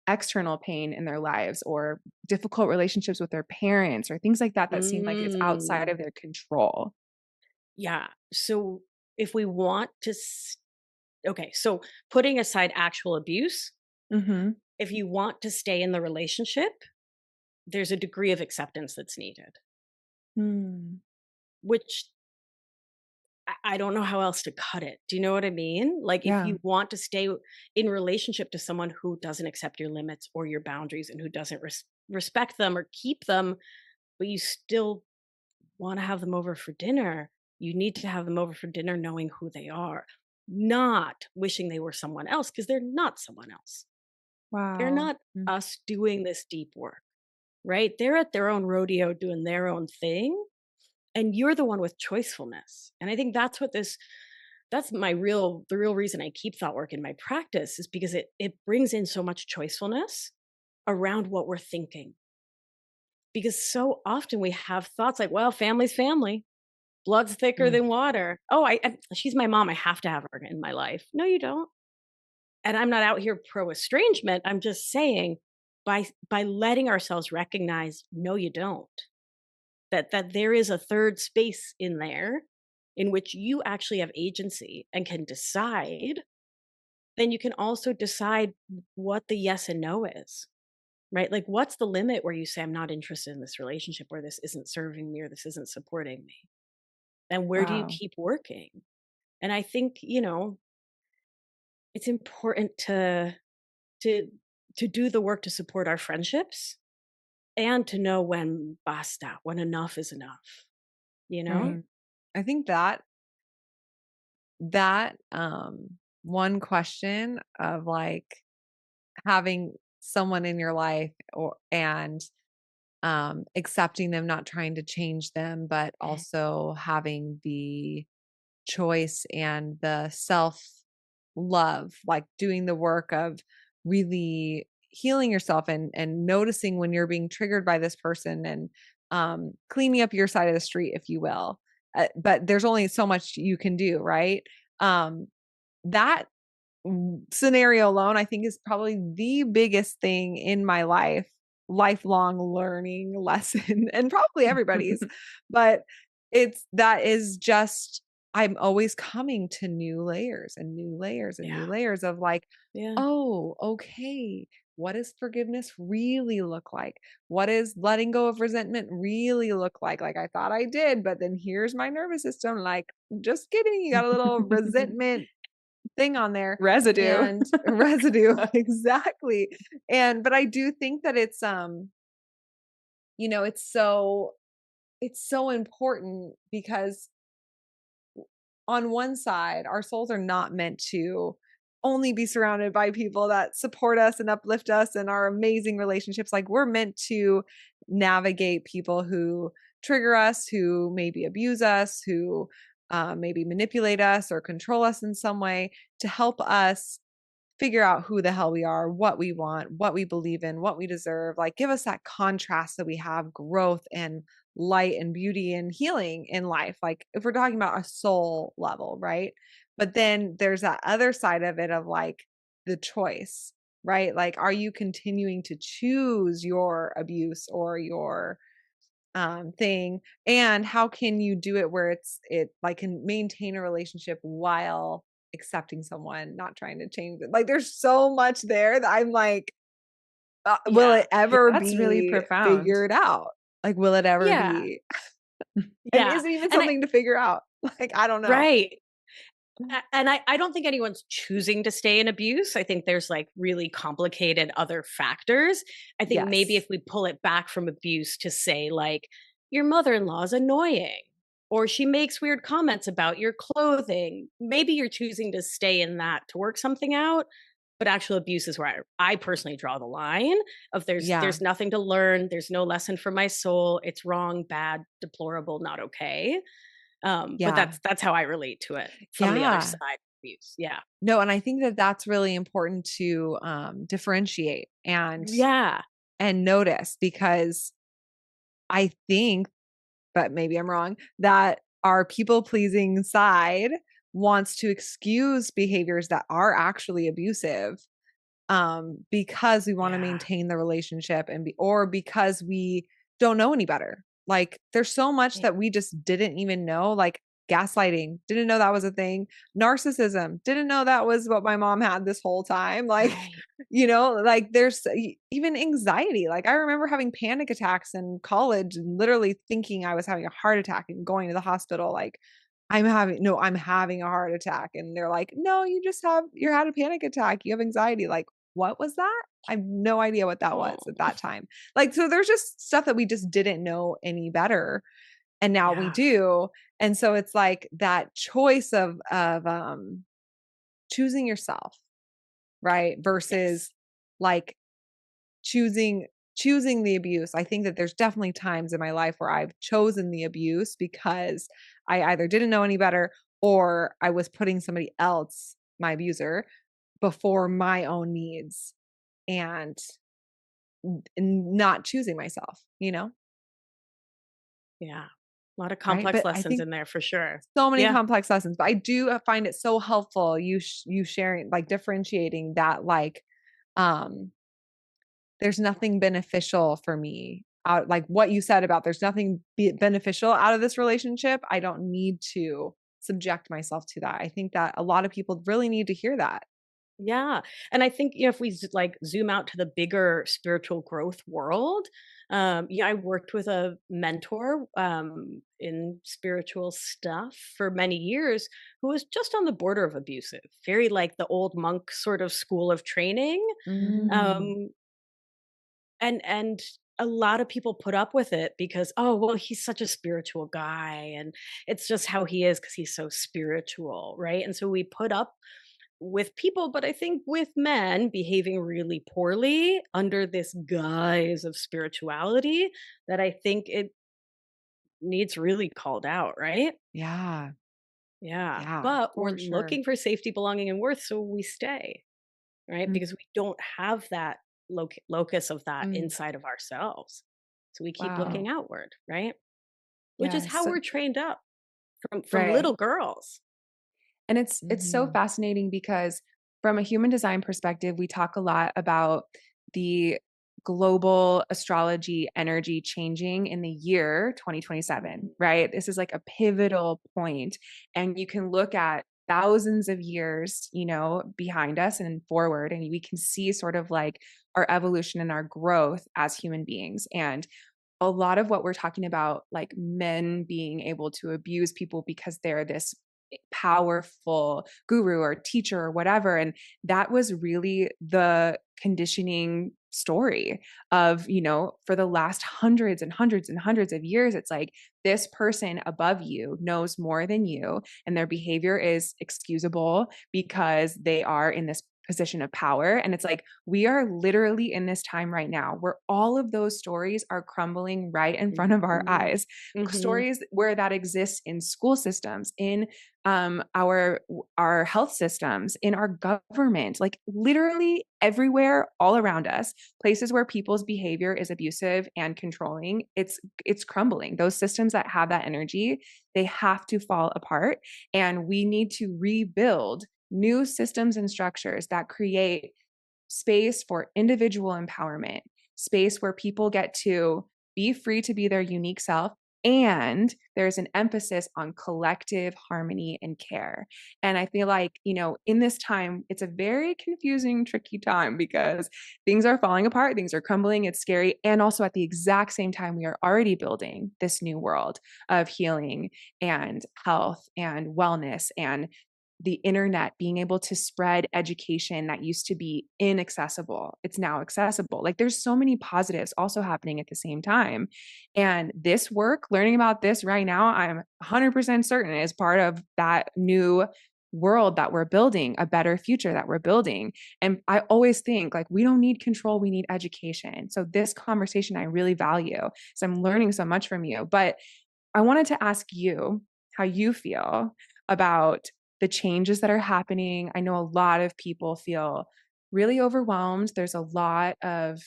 external pain in their lives or difficult relationships with their parents or things like that that seem like it's outside Mm, of their control? yeah. So if we want to, okay, so putting aside actual abuse, Mhm. if you want to stay in the relationship, there's a degree of acceptance that's needed, Mm. which I don't know how else to cut it. Do you know what I mean? Like if Yeah. you want to stay in relationship to someone who doesn't accept your limits or your boundaries and who doesn't respect them or keep them, but you still want to have them over for dinner, you need to have them over for dinner knowing who they are, not wishing they were someone else because they're not someone else. They're Wow. not Mm. us doing this deep work, right? They're at their own rodeo doing their own thing and you're the one with choicefulness. And I think that's what this that's the real reason I keep thought work in my practice is because it brings in so much choicefulness around what we're thinking. Because so often we have thoughts like, well, family's family. Blood's thicker Mm. than water. Oh, she's my mom. I have to have her in my life. No, you don't. And I'm not out here pro estrangement. I'm just saying by letting ourselves recognize, no, you don't. That there is a third space in there in which you actually have agency and can decide, then you can also decide what the yes and no is. Right? Like what's the limit where you say I'm not interested in this relationship or this isn't serving me or this isn't supporting me? And where do you Wow. keep working? And I think, it's important to to do the work to support our friendships and to know when basta, when enough is enough, you know? Right. I think that one question of like having someone in your life and accepting them, not trying to change them, but also having the choice and the self love, like doing the work of really healing yourself and noticing when you're being triggered by this person and cleaning up your side of the street, if you will. But there's only so much you can do, right? That scenario alone, I think, is probably the biggest thing in my life, lifelong learning lesson, and probably everybody's. But that is just, I'm always coming to new layers and new layers and new Yeah. layers of like, Yeah. oh, okay. What does forgiveness really look like? What is letting go of resentment really look like? Like I thought I did, but then here's my nervous system. Like, just kidding. You got a little resentment thing on there Residue. and residue. Exactly. But I do think that it's it's so important because on one side, our souls are not meant to only be surrounded by people that support us and uplift us and our amazing relationships. Like we're meant to navigate people who trigger us, who maybe abuse us, who maybe manipulate us or control us in some way, to help us figure out who the hell we are, what we want, what we believe in, what we deserve. Like give us that contrast so we have growth and light and beauty and healing in life. Like if we're talking about a soul level, right? But then there's that other side of it of like the choice, right? Like, are you continuing to choose your abuse or your thing? And how can you do it where it like can maintain a relationship while accepting someone, not trying to change it? Like there's so much there that I'm like, will Yeah. it ever That's really be profound. figured out? Like, will it ever Yeah. be? And Yeah. is it even And I something to figure out? Like, I don't know. right. And I don't think anyone's choosing to stay in abuse. I think there's like really complicated other factors. I think maybe if Yes. we pull it back from abuse to say, like, your mother in law is annoying, or she makes weird comments about your clothing, maybe you're choosing to stay in that to work something out. But actual abuse is where I personally draw the line of Yeah. there's nothing to learn, there's no lesson for my soul. It's wrong, bad, deplorable, not okay. But Yeah. that's how I relate to it from the other Yeah. side of abuse. Yeah. No, and I think that that's really important to differentiate Yeah. and notice, because I think, but maybe I'm wrong, that our people pleasing side wants to excuse behaviors that are actually abusive, because we want to Yeah. maintain the relationship or because we don't know any better. Like there's so much Yeah. that we just didn't even know, like gaslighting, didn't know that was a thing. Narcissism, didn't know that was what my mom had this whole time. Like, Right. like there's even anxiety. Like I remember having panic attacks in college and literally thinking I was having a heart attack and going to the hospital. Like, I'm having a heart attack. And they're like, no, you had a panic attack. You have anxiety. Like, what was that? I have no idea what that was Oh, at that time. Like, so there's just stuff that we just didn't know any better. And now we yeah. do. And so it's like that choice of choosing yourself, right? Yes. Versus like choosing the abuse. I think that there's definitely times in my life where I've chosen the abuse because I either didn't know any better or I was putting somebody else, my abuser, before my own needs and not choosing myself, Yeah. A lot of right? complex But I lessons think in there for sure. so many Yeah. complex lessons, but I do find it so helpful you sharing, like differentiating that, like um there's nothing beneficial for me out, like what you said about there's nothing beneficial out of this relationship. I don't need to subject myself to that. I think that a lot of people really need to hear that. Yeah. And I think, if we like zoom out to the bigger spiritual growth world, I worked with a mentor in spiritual stuff for many years who was just on the border of abusive, very like the old monk sort of school of training. Mm. Um, and a lot of people put up with it because, oh, well, he's such a spiritual guy and it's just how he is because he's so spiritual, right? And so we put up with people, but I think with men behaving really poorly under this guise of spirituality, that I think it needs really called out, right? Yeah. Yeah. Yeah, But we're for sure. looking for safety, belonging, and worth, so we stay, right? Mm. Because we don't have that locus of that Mm. inside of ourselves. So we keep Wow. looking outward, right? Which is how Yes. we're trained up from Right. little girls. And it's so Mhm. fascinating because from a human design perspective, we talk a lot about the global astrology energy changing in the year 2027, right? This is like a pivotal point, and you can look at thousands of years, behind us and forward, and we can see sort of like our evolution and our growth as human beings. And a lot of what we're talking about, like men being able to abuse people because they're this powerful guru or teacher or whatever. And that was really the conditioning story of, for the last hundreds and hundreds and hundreds of years. It's like this person above you knows more than you, and their behavior is excusable because they are in this position of power. And it's like, we are literally in this time right now where all of those stories are crumbling right in front of our Mhm. eyes. Mhm. Stories where that exists in school systems, in our health systems, in our government, like literally everywhere, all around us, places where people's behavior is abusive and controlling. It's crumbling. Those systems that have that energy, they have to fall apart, and we need to rebuild new systems and structures that create space for individual empowerment, space where people get to be free to be their unique self. And there's an emphasis on collective harmony and care. And I feel like, in this time, it's a very confusing, tricky time because things are falling apart, things are crumbling, it's scary. And also at the exact same time, we are already building this new world of healing and health and wellness and the internet being able to spread education that used to be inaccessible. It's now accessible. Like there's so many positives also happening at the same time. And this work, learning about this right now, I'm 100% certain is part of that new world that we're building, a better future that we're building. And I always think like we don't need control, we need education. So this conversation I really value. So I'm learning so much from you. But I wanted to ask you how you feel about the changes that are happening. I know a lot of people feel really overwhelmed. There's a lot of,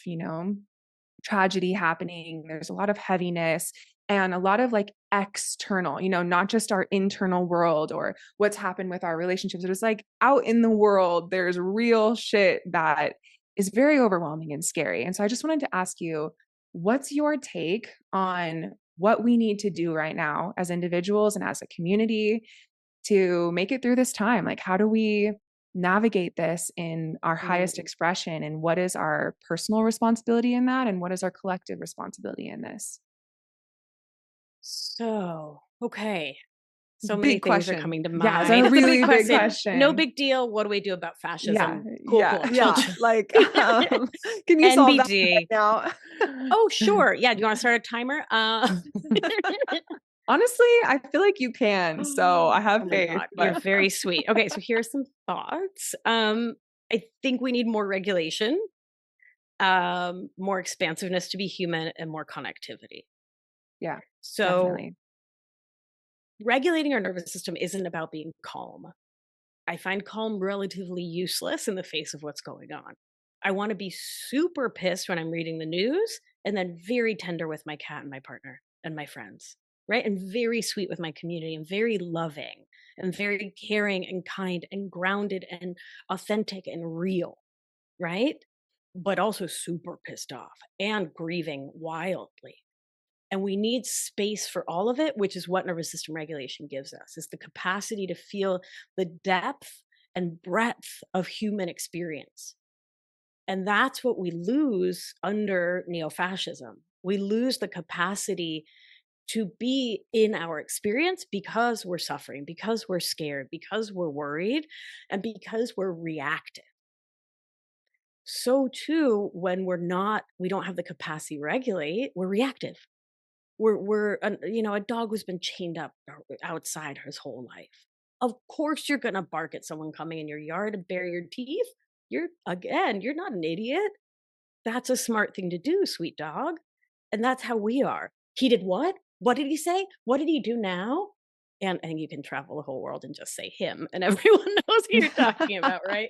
tragedy happening. There's a lot of heaviness and a lot of like external, not just our internal world or what's happened with our relationships. It's like out in the world, there's real shit that is very overwhelming and scary. And so I just wanted to ask you, what's your take on what we need to do right now as individuals and as a community to make it through this time? Like, how do we navigate this in our highest Mm. expression? And what is our personal responsibility in that? And what is our collective responsibility in this? So, okay. So many Big things are question. coming to Yeah, it's a mind. It's a big really big question. No question. big deal. What do we do about Yeah, fascism? Cool, yeah, cool. Chill, Yeah, chill. like, can you solve that right NBD. now? Oh, sure. Yeah. Do you want to start a timer? Honestly, I feel like you can. So I have Oh my faith, God. You're but very sweet. Okay. So here are some thoughts. I think we need more regulation, more expansiveness to be human, and more connectivity. yeah, So definitely. regulating our nervous system isn't about being calm. I find calm relatively useless in the face of what's going on. I want to be super pissed when I'm reading the news and then very tender with my cat and my partner and my friends, right? And very sweet with my community and very loving and very caring and kind and grounded and authentic and real, right? But also super pissed off and grieving wildly. And we need space for all of it, which is what nervous system regulation gives us, is the capacity to feel the depth and breadth of human experience. And that's what we lose under neo-fascism. We lose the capacity to be in our experience because we're suffering, because we're scared, because we're worried, and because we're reactive. So too, when we don't have the capacity to regulate, we're reactive. A dog who's been chained up outside his whole life. Of course, you're gonna bark at someone coming in your yard and bare your teeth. You're not an idiot. That's a smart thing to do, sweet dog. And that's how we are. He did what? What did he say? What did he do now? And I think you can travel the whole world and just say him, and everyone knows who you're talking about, right?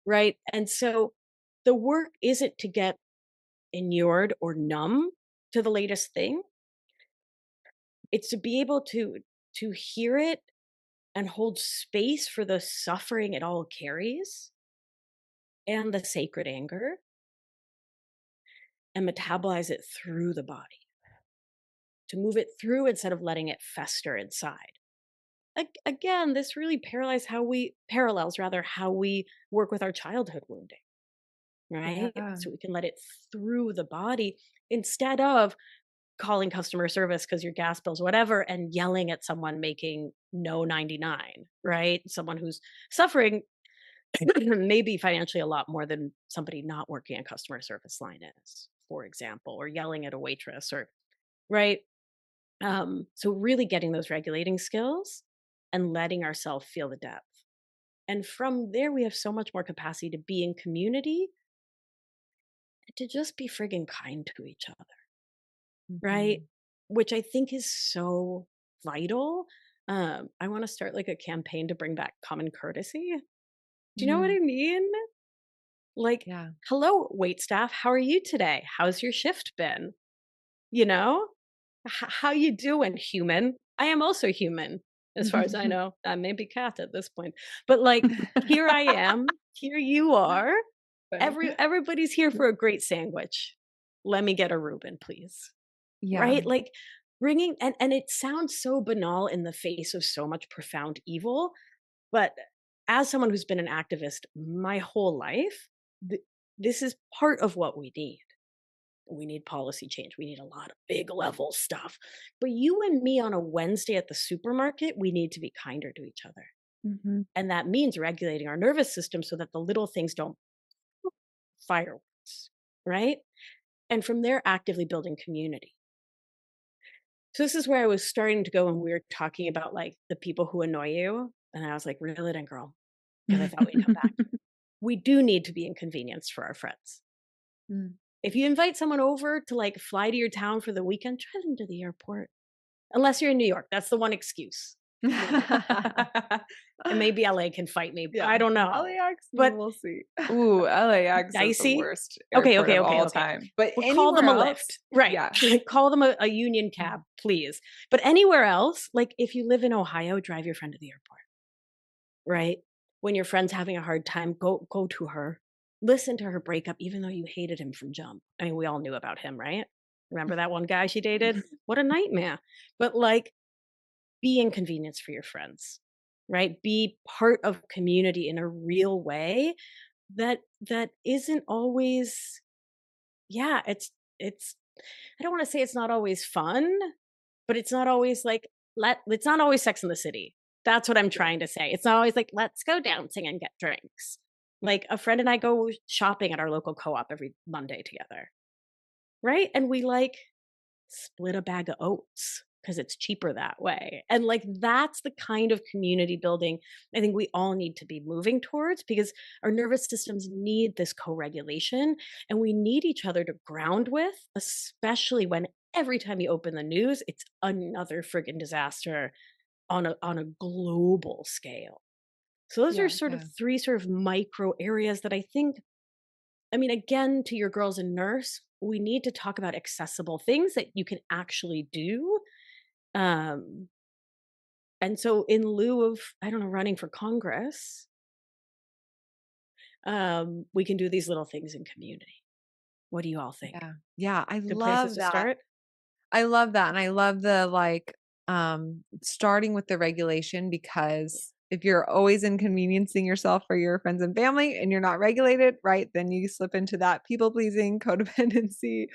Right. And so the work isn't to get inured or numb to the latest thing. It's to be able to hear it and hold space for the suffering it all carries and the sacred anger, and metabolize it through the body, to move it through instead of letting it fester inside. Again, this really parallels how we work with our childhood wounding, right? Yeah. So we can let it through the body instead of calling customer service because your gas bills, whatever, and yelling at someone making no 99, right? Someone who's suffering maybe financially a lot more than somebody not working a customer service line is, for example, or yelling at a waitress, or right. So really getting those regulating skills and letting ourselves feel the depth. And from there, we have so much more capacity to be in community and to just be friggin' kind to each other, right? Which I think is so vital. I want to start like a campaign to bring back common courtesy. Do you know what I mean? Like, Yeah. hello, wait staff, how are you today? How's your shift been? You know, how you doing, human? I am also human, as far as I know. I may be cat at this point, but like, here I am. Here you are. Everybody's here for a great sandwich. Let me get a Reuben, please. Yeah. Right? Like bringing, and it sounds so banal in the face of so much profound evil, but as someone who's been an activist my whole life, this is part of what we need. We need policy change. We need a lot of big level stuff. But you and me on a Wednesday at the supermarket, we need to be kinder to each other. And that means regulating our nervous system so that the little things don't fireworks, right? And from there, actively building community. So this is where I was starting to go when we were talking about like the people who annoy you. And I was like, reel it in, girl. Because I thought we'd come back. We do need to be inconvenienced for our friends. If you invite someone over to like fly to your town for the weekend, drive them to the airport. Unless you're in New York. That's the one excuse. And maybe LA can fight me. Yeah. I don't know. LAX, but we'll see. Ooh, LAX is the worst airport of all time. But call them a Lyft. Right. Yeah. Call them a union cab, please. But anywhere else, like if you live in Ohio, drive your friend to the airport. Right? When your friend's having a hard time, go to her. Listen to her breakup, even though you hated him from jump. I mean, we all knew about him, right? Remember that one guy she dated? What a nightmare. But like, be inconvenienced for your friends, right? Be part of community in a real way that isn't always, it's I don't want to say it's not always fun, but it's not always like it's not always Sex in the City. That's what I'm trying to say. It's not always like, let's go dancing and get drinks. Like a friend and I go shopping at our local co-op every Monday together. Right? And we like split a bag of oats because it's cheaper that way. And like, that's the kind of community building I think we all need to be moving towards, because our nervous systems need this co-regulation and we need each other to ground with, especially when every time you open the news, it's another friggin' disaster on a global scale. So those are sort of three sort of micro areas that I think, I mean, again, to your girls in nurse, we need to talk about accessible things that you can actually do. And so in lieu of, I don't know, running for Congress, we can do these little things in community. What do you all think? Yeah. I Good love places that. to start? I love that. And I love the like starting with the regulation, because if you're always inconveniencing yourself for your friends and family and you're not regulated, right, then you slip into that people pleasing codependency.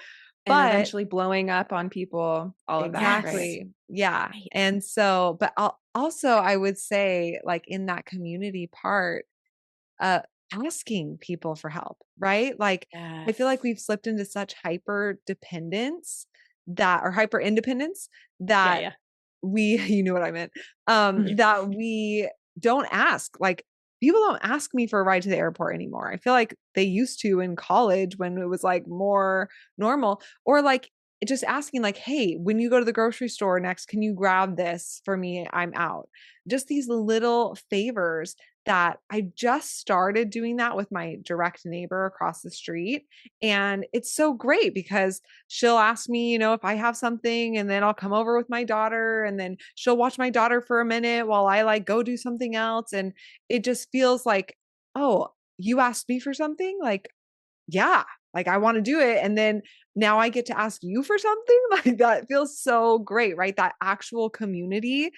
And But eventually blowing up on people, all of that, right? exactly. Yeah. Right. And so, but also I would say like in that community part, uh, asking people for help, right? Like I feel like Yes. we've slipped into such hyper dependence that, or hyper independence Yeah, that yeah. you know what I meant, that we don't ask. Like people don't ask me for a ride to the airport anymore. I feel like they used to in college when it was like more normal, or like just asking like, hey, when you go to the grocery store next, can you grab this for me? I'm out. Just these little favors that I just started doing that with my direct neighbor across the street. And it's so great because she'll ask me, if I have something, and then I'll come over with my daughter, and then she'll watch my daughter for a minute while I like go do something else. And it just feels like, oh, you asked me for something? Like, yeah, like I want to do it. And then now I get to ask you for something. Like that feels so great, right? That actual community.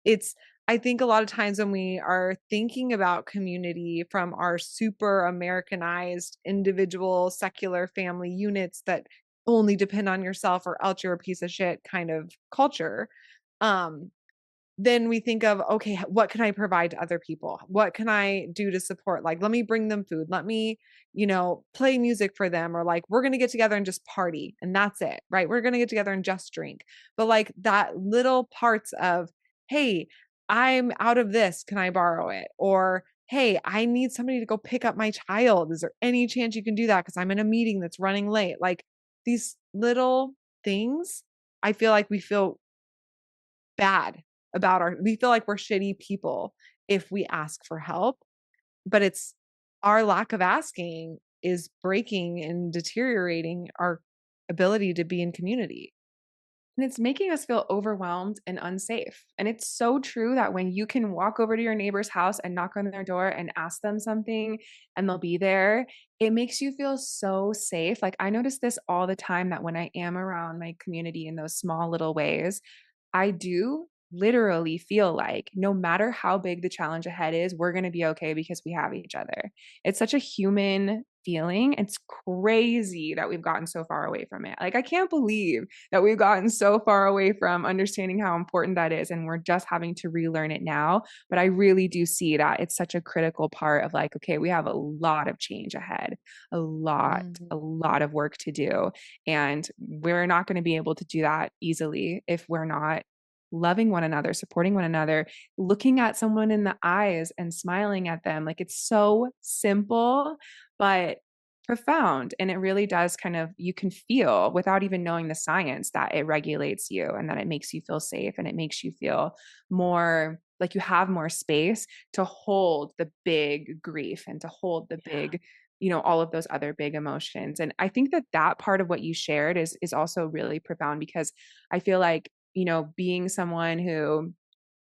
It's, I think a lot of times when we are thinking about community from our super Americanized individual secular family units that only depend on yourself or else you're a piece of shit kind of culture, um, then we think of, okay, what can I provide to other people? What can I do to support? Like, let me bring them food. Let me, play music for them, or like, we're going to get together and just party and that's it, right? We're going to get together and just drink. But like that little parts of, hey, I'm out of this. Can I borrow it? Or, hey, I need somebody to go pick up my child. Is there any chance you can do that? Because I'm in a meeting that's running late. Like these little things, I feel like we feel bad about we feel like we're shitty people if we ask for help, but it's our lack of asking is breaking and deteriorating our ability to be in community. And it's making us feel overwhelmed and unsafe. And it's so true that when you can walk over to your neighbor's house and knock on their door and ask them something and they'll be there, it makes you feel so safe. Like I notice this all the time that when I am around my community in those small little ways, I do literally feel like no matter how big the challenge ahead is, we're going to be okay because we have each other. It's such a human feeling. It's crazy that we've gotten so far away from it. Like, I can't believe that we've gotten so far away from understanding how important that is. And we're just having to relearn it now. But I really do see that it's such a critical part of like, okay, we have a lot of change ahead, a lot of work to do. And we're not going to be able to do that easily if we're not loving one another, supporting one another, looking at someone in the eyes and smiling at them. Like it's so simple, but profound. And it really does kind of, you can feel without even knowing the science that it regulates you and that it makes you feel safe and it makes you feel more like you have more space to hold the big grief and to hold the big, all of those other big emotions. And I think that that part of what you shared is also really profound because I feel like, being someone who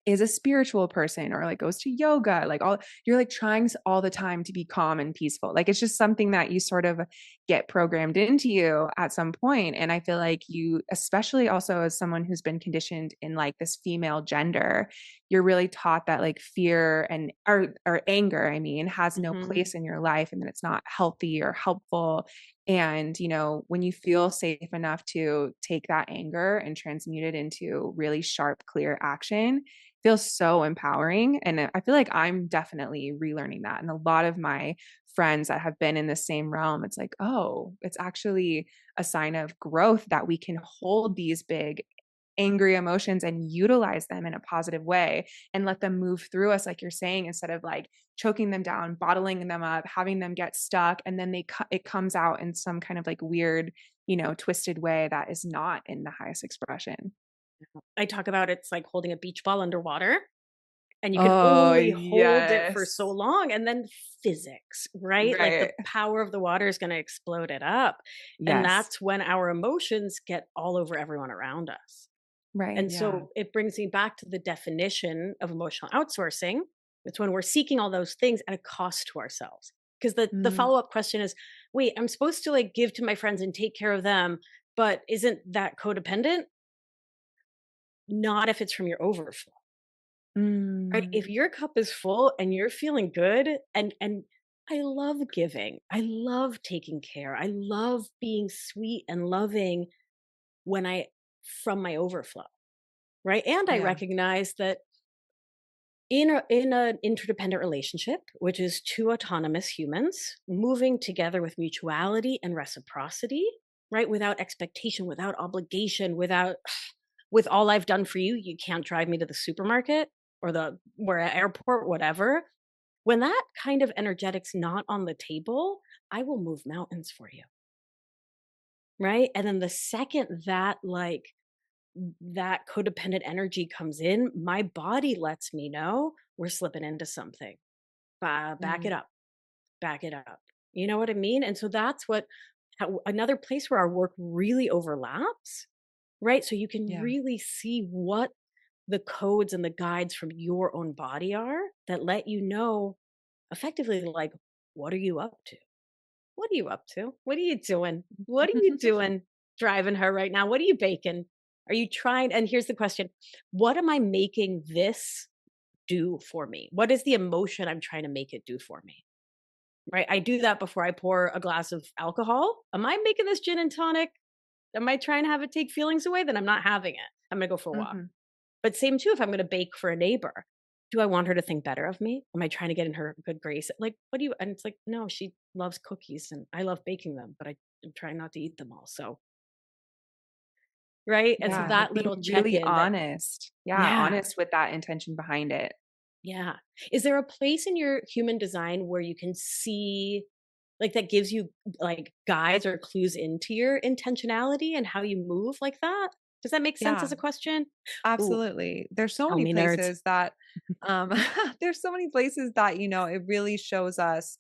is a spiritual person or like goes to yoga, like all you're like trying all the time to be calm and peaceful. Like it's just something that you sort of get programmed into you at some point. And I feel like you, especially also as someone who's been conditioned in like this female gender, you're really taught that like fear and or anger, I mean, has no Mhm. place in your life and that it's not healthy or helpful. And, when you feel safe enough to take that anger and transmute it into really sharp, clear action, feels so empowering. And I feel like I'm definitely relearning that. And a lot of my friends that have been in the same realm, it's like, oh, it's actually a sign of growth that we can hold these big angry emotions and utilize them in a positive way and let them move through us, like you're saying, instead of like choking them down, bottling them up, having them get stuck. And then it comes out in some kind of like weird, twisted way that is not in the highest expression. I talk about it's like holding a beach ball underwater, and you can Oh, only hold it for yes. so long, and then physics, right? Like the Right. power of the water is gonna explode it up, and Yes. that's when our emotions get all over everyone around us. Right. And Yeah. so it brings me back to the definition of emotional outsourcing. It's when we're seeking all those things at a cost to ourselves. Because the Mm. follow-up question is, wait, I'm supposed to like give to my friends and take care of them, but isn't that codependent? Not if it's from your overflow. Right? If Mm. your cup is full and you're feeling good, and I love giving. I love taking care. I love being sweet and loving when I from my overflow, right? And I Yeah. recognize that in an interdependent relationship, which is two autonomous humans moving together with mutuality and reciprocity, right? Without expectation, without obligation, without with all I've done for you, you can't drive me to the supermarket or the where airport, whatever. When that kind of energetic's not on the table, I will move mountains for you. Right. And then the second that that codependent energy comes in, my body lets me know we're slipping into something. Back it Mm. up, back it up. You know what I mean? And so that's what another place where our work really overlaps, right? So you can Yeah. really see what the codes and the guides from your own body are that let you know effectively, like, what are you up to? What are you up to? What are you doing? What are you doing driving her right now? What are you baking? Are you trying? And here's the question: what am I making this do for me? What is the emotion I'm trying to make it do for me? Right? I do that before I pour a glass of alcohol. Am I making this gin and tonic? Am I trying to have it take feelings away? Then I'm not having it. I'm going to go for a walk. Mhm. But same too, if I'm going to bake for a neighbor, do I want her to think better of me? Am I trying to get in her good grace? Like, what do you, and it's like, no, she loves cookies and I love baking them, but I'm trying not to eat them all. So, right. And so Yeah, like that being little check really in that, honest. Yeah, yeah, honest with that intention behind it. yeah. Is there a place in your human design where you can see, like, that gives you like guides or clues into your intentionality and how you move like that? Does that make sense Yeah, as a question? Ooh, absolutely. There's so tell many me, nerds. places that um there's so many places that, it really shows us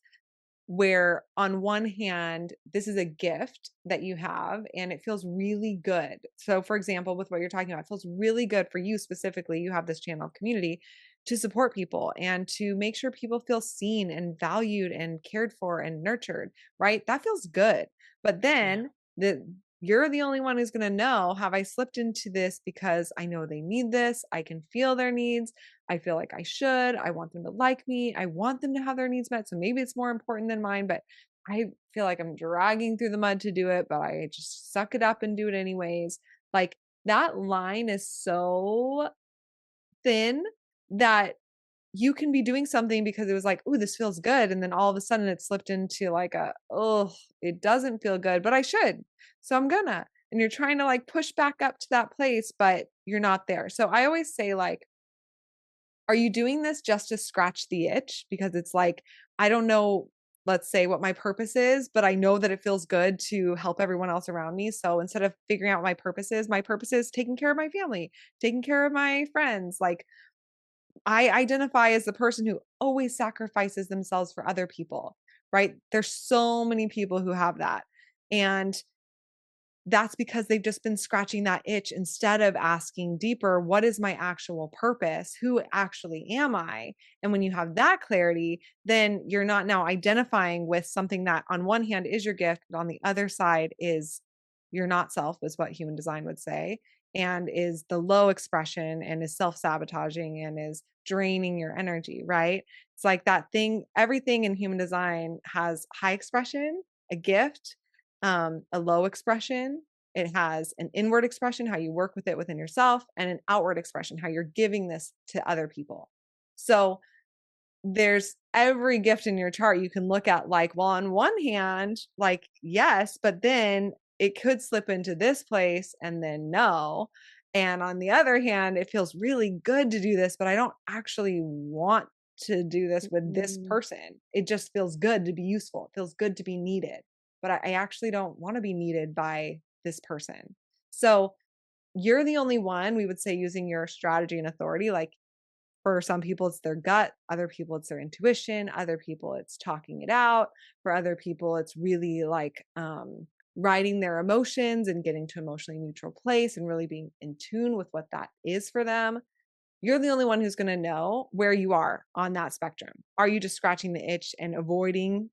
where on one hand, this is a gift that you have and it feels really good. So for example, with what you're talking about, it feels really good for you specifically. You have this channel of community to support people and to make sure people feel seen and valued and cared for and nurtured, right? That feels good. But Yeah. then the you're the only one who's going to know, have I slipped into this because I know they need this? I can feel their needs. I feel like I should. I want them to like me. I want them to have their needs met. So maybe it's more important than mine, but I feel like I'm dragging through the mud to do it, but I just suck it up and do it anyways. Like that line is so thin that you can be doing something because it was like, "Ooh, this feels good." And then all of a sudden it slipped into like "Oh, it doesn't feel good, but I should. So I'm gonna." And you're trying to like push back up to that place, but you're not there. So I always say like, are you doing this just to scratch the itch? Because it's like, I don't know, let's say what my purpose is, but I know that it feels good to help everyone else around me. So instead of figuring out what my purpose is taking care of my family, taking care of my friends. Like I identify as the person who always sacrifices themselves for other people, right? There's so many people who have that. And that's because they've just been scratching that itch instead of asking deeper, what is my actual purpose? Who actually am I? And when you have that clarity, then you're not now identifying with something that on one hand is your gift, but on the other side is your not self, is what human design would say, and is the low expression and is self sabotaging and is draining your energy, right? It's like that thing, everything in human design has high expression, a gift, a low expression. It has an inward expression, how you work with it within yourself, and an outward expression, how you're giving this to other people. So there's every gift in your chart you can look at, like, well, on one hand, like, yes, but then it could slip into this place and then no. And on the other hand, it feels really good to do this, but I don't actually want to do this with this Mm, person. It just feels good to be useful. It feels good to be needed, but I actually don't want to be needed by this person. So you're the only one, we would say, using your strategy and authority. Like for some people, it's their gut. Other people, it's their intuition. Other people, it's talking it out. For other people, it's really like writing their emotions and getting to emotionally neutral place and really being in tune with what that is for them. You're the only one who's going to know where you are on that spectrum. Are you just scratching the itch and avoiding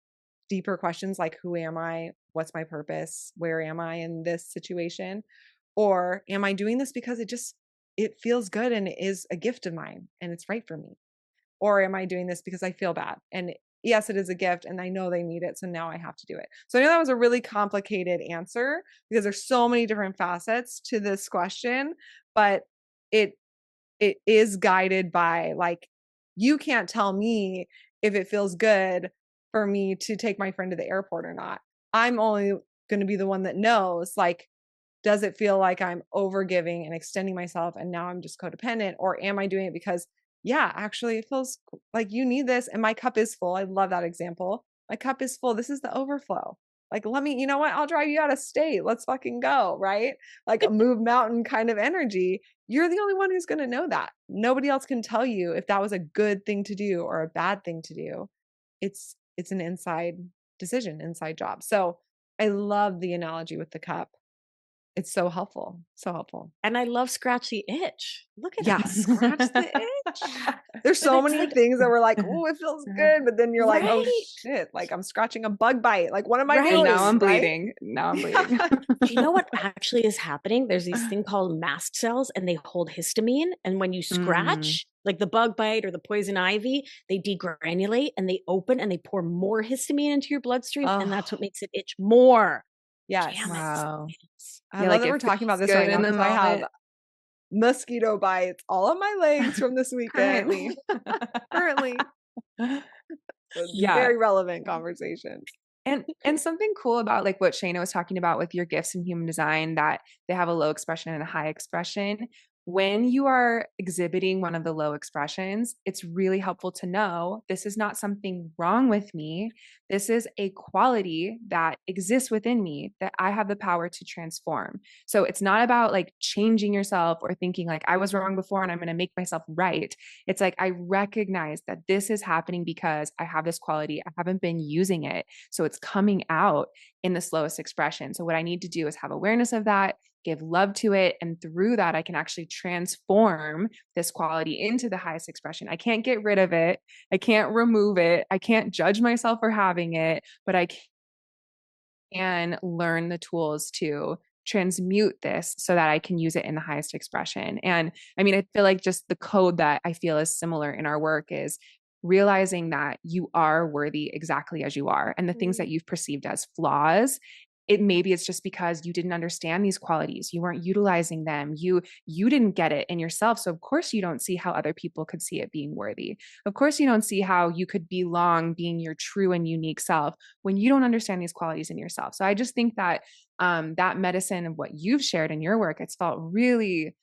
deeper questions like, who am I? What's my purpose? Where am I in this situation? Or am I doing this because it feels good and it is a gift of mine and it's right for me? Or am I doing this because I feel bad? And yes, it is a gift and I know they need it. So now I have to do it. So I know that was a really complicated answer because there's so many different facets to this question, but it it is guided by, like, you can't tell me if it feels good for me to take my friend to the airport or not. I'm only going to be the one that knows, like, does it feel like I'm over giving and extending myself and now I'm just codependent, or am I doing it because, yeah, actually it feels like you need this and my cup is full. I love that example. My cup is full. This is the overflow. Like, let me, you know what? I'll drive you out of state. Let's fucking go, right? Like a move mountain kind of energy. You're the only one who's going to know that. Nobody else can tell you if that was a good thing to do or a bad thing to do. It's an inside decision, inside job. So I love the analogy with the cup. It's so helpful. So helpful. And I love scratch the itch. Look at Yeah, us. scratch the itch. There's But so it's many like, things that were like, oh, it feels good. But then you're like, oh right, shit, like I'm scratching a bug bite. Like, what am I And right. now doing? I'm Right? bleeding. Now I'm bleeding. Do you know what actually is happening? There's these thing called mast cells and they hold histamine. And when you Mm. scratch, like the bug bite or the poison ivy, they degranulate and they open and they pour more histamine into your bloodstream. And that's what Oh, makes it itch more. yes. Damn it. Wow. I Yeah, love like that it we're talking about feels this good right now in the because I have moment. mosquito bites all on my legs from this weekend. Currently. Currently. So it's Yeah. very relevant conversation. And something cool about like what Shayna was talking about with your gifts in human design, that they have a low expression and a high expression. When you are exhibiting one of the low expressions, it's really helpful to know this is not something wrong with me. This is a quality that exists within me that I have the power to transform. So it's not about like changing yourself or thinking like I was wrong before and I'm going to make myself right. It's like I recognize that this is happening because I have this quality. I haven't been using it. So it's coming out in the slowest expression. So what I need to do is have awareness of that, give love to it. And through that, I can actually transform this quality into the highest expression. I can't get rid of it. I can't remove it. I can't judge myself for having it, but I can learn the tools to transmute this so that I can use it in the highest expression. And I mean, I feel like just the code that I feel is similar in our work is realizing that you are worthy exactly as you are. And the things that you've perceived as flaws, it maybe it's just because you didn't understand these qualities. You weren't utilizing them. You didn't get it in yourself. So of course you don't see how other people could see it being worthy. Of course you don't see how you could belong being your true and unique self when you don't understand these qualities in yourself. So I just think that that medicine of what you've shared in your work, it's felt really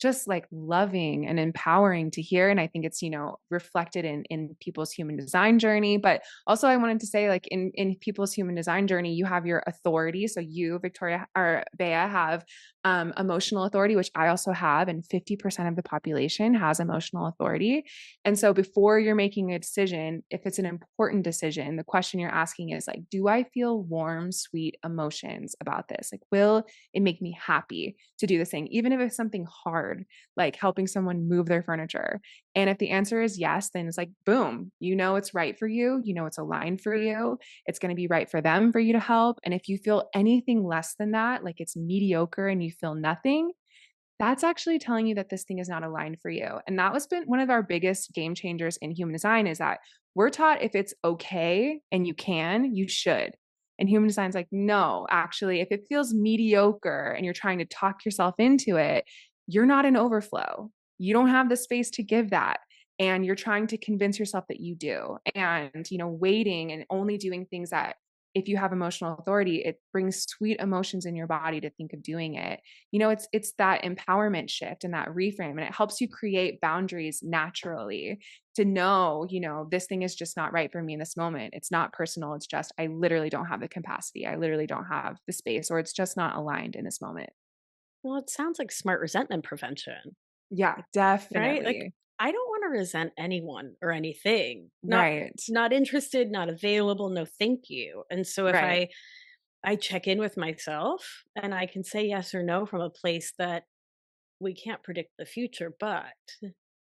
just like loving and empowering to hear. And I think it's, reflected in people's human design journey. But also I wanted to say, like in people's human design journey, you have your authority. So you, Victoria or Bea, have emotional authority, which I also have, and 50% of the population has emotional authority. And so before you're making a decision, if it's an important decision, the question you're asking is like, do I feel warm, sweet emotions about this? Like, will it make me happy to do this thing, even if it's something hard, like helping someone move their furniture? And if the answer is yes, then it's like, boom, it's right for you. It's aligned for you. It's going to be right for them for you to help. And if you feel anything less than that, like it's mediocre and you feel nothing, that's actually telling you that this thing is not aligned for you. And that was been one of our biggest game changers in human design, is that we're taught if it's okay and you should. And human design is like, no, actually, if it feels mediocre and you're trying to talk yourself into it, you're not in overflow. You don't have the space to give that. And you're trying to convince yourself that you do. And, waiting and only doing things that, if you have emotional authority, it brings sweet emotions in your body to think of doing it. It's that empowerment shift and that reframe, and it helps you create boundaries naturally to know, this thing is just not right for me in this moment. It's not personal. It's just, I literally don't have the capacity. I literally don't have the space, or it's just not aligned in this moment. Well, it sounds like smart resentment prevention, Yeah, right? Like, definitely. I don't want to resent anyone or anything. Not Right. not interested, not available, no thank you. And so if Right. I check in with myself and I can say yes or no from a place that we can't predict the future, but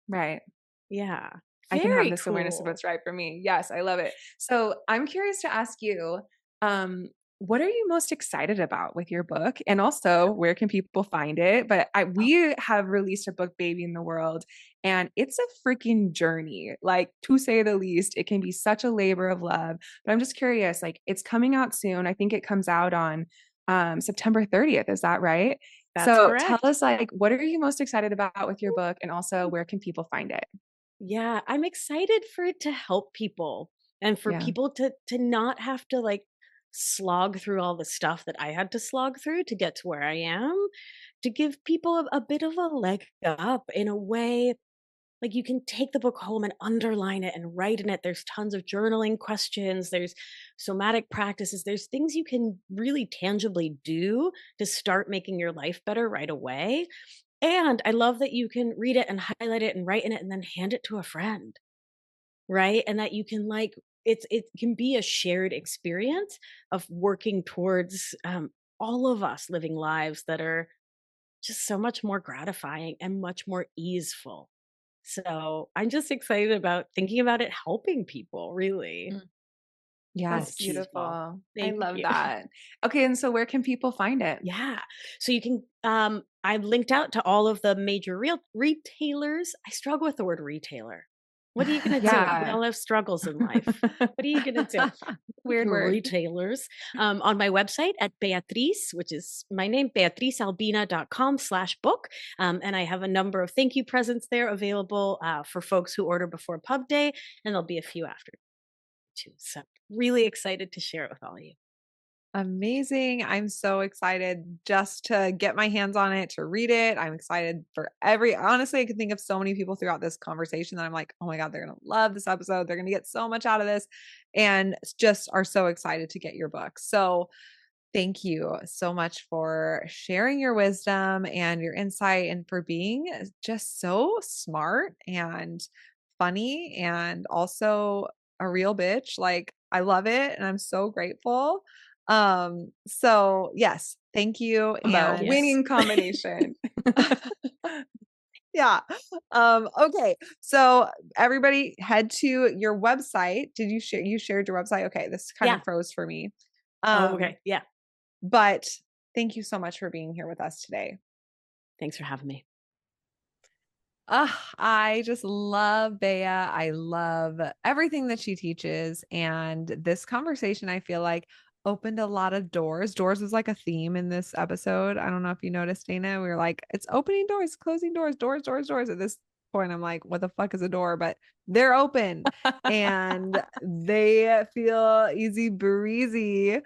Right. yeah, I can have very this awareness of cool. what's right for me. Yes, I love it. So I'm curious to ask you, um, what are you most excited about with your book? And also, where can people find it? But we have released a book, Baby in the World, and it's a freaking journey, like to say the least. It can be such a labor of love. But I'm just curious, like it's coming out soon. I think it comes out on September 30th. Is that right? That's So tell correct. us, like, what are you most excited about with your book? And also, where can people find it? Yeah, I'm excited for it to help people and for Yeah. people to not have to like slog through all the stuff that I had to slog through to get to where I am, to give people a bit of a leg up in a way. Like you can take the book home and underline it and write in it. There's tons of journaling questions, there's somatic practices, there's things you can really tangibly do to start making your life better right away. And I love that you can read it and highlight it and write in it and then hand it to a friend, right? And that you can like it can be a shared experience of working towards all of us living lives that are just so much more gratifying and much more easeful. So I'm just excited about thinking about it helping people, really. Mm. That's Yes, key. beautiful. I Thank love you. that. Okay, and so where can people find it? Yeah. So you can I've linked out to all of the major real retailers. I struggle with the word retailer. What are you gonna do? We Yeah. all have struggles in life. What are you gonna do? Weird word. Retailers on my website at Beatriz, which is my name, beatrizalbina.com/book. And I have a number of thank you presents there available for folks who order before pub day, and there'll be a few after too. So really excited to share it with all of you. Amazing. I'm so excited just to get my hands on it, to read it. I'm excited for honestly, I could think of so many people throughout this conversation that I'm like, oh my God, they're going to love this episode. They're going to get so much out of this and just are so excited to get your book. So thank you so much for sharing your wisdom and your insight and for being just so smart and funny and also a real bitch. Like I love it and I'm so grateful. So yes, thank you. The And Yes. winning combination. yeah. Okay. So everybody head to your website. Did you shared your website? Okay. This kind Yeah. of froze for me. Oh, Um, okay. Yeah. but thank you so much for being here with us today. Thanks for having me. I just love Bea. I love everything that she teaches. And this conversation, I feel like, opened a lot of doors. Doors was like a theme in this episode. I don't know if you noticed, Dana. We were like, it's opening doors, closing doors, doors, doors, doors. At this point, I'm like, what the fuck is a door? But they're open and they feel easy breezy. And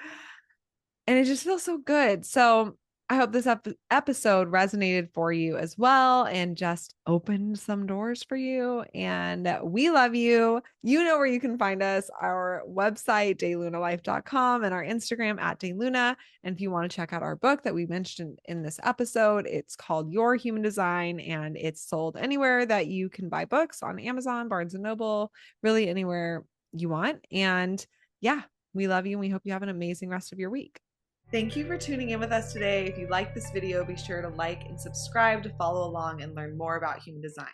it just feels so good. So I hope this episode resonated for you as well and just opened some doors for you. And we love you. You know where you can find us, our website, daylunalife.com, and our Instagram at DayLuna. And if you want to check out our book that we mentioned in this episode, it's called Your Human Design, and it's sold anywhere that you can buy books, on Amazon, Barnes and Noble, really anywhere you want. And yeah, we love you and we hope you have an amazing rest of your week. Thank you for tuning in with us today. If you like this video, be sure to like and subscribe to follow along and learn more about human design.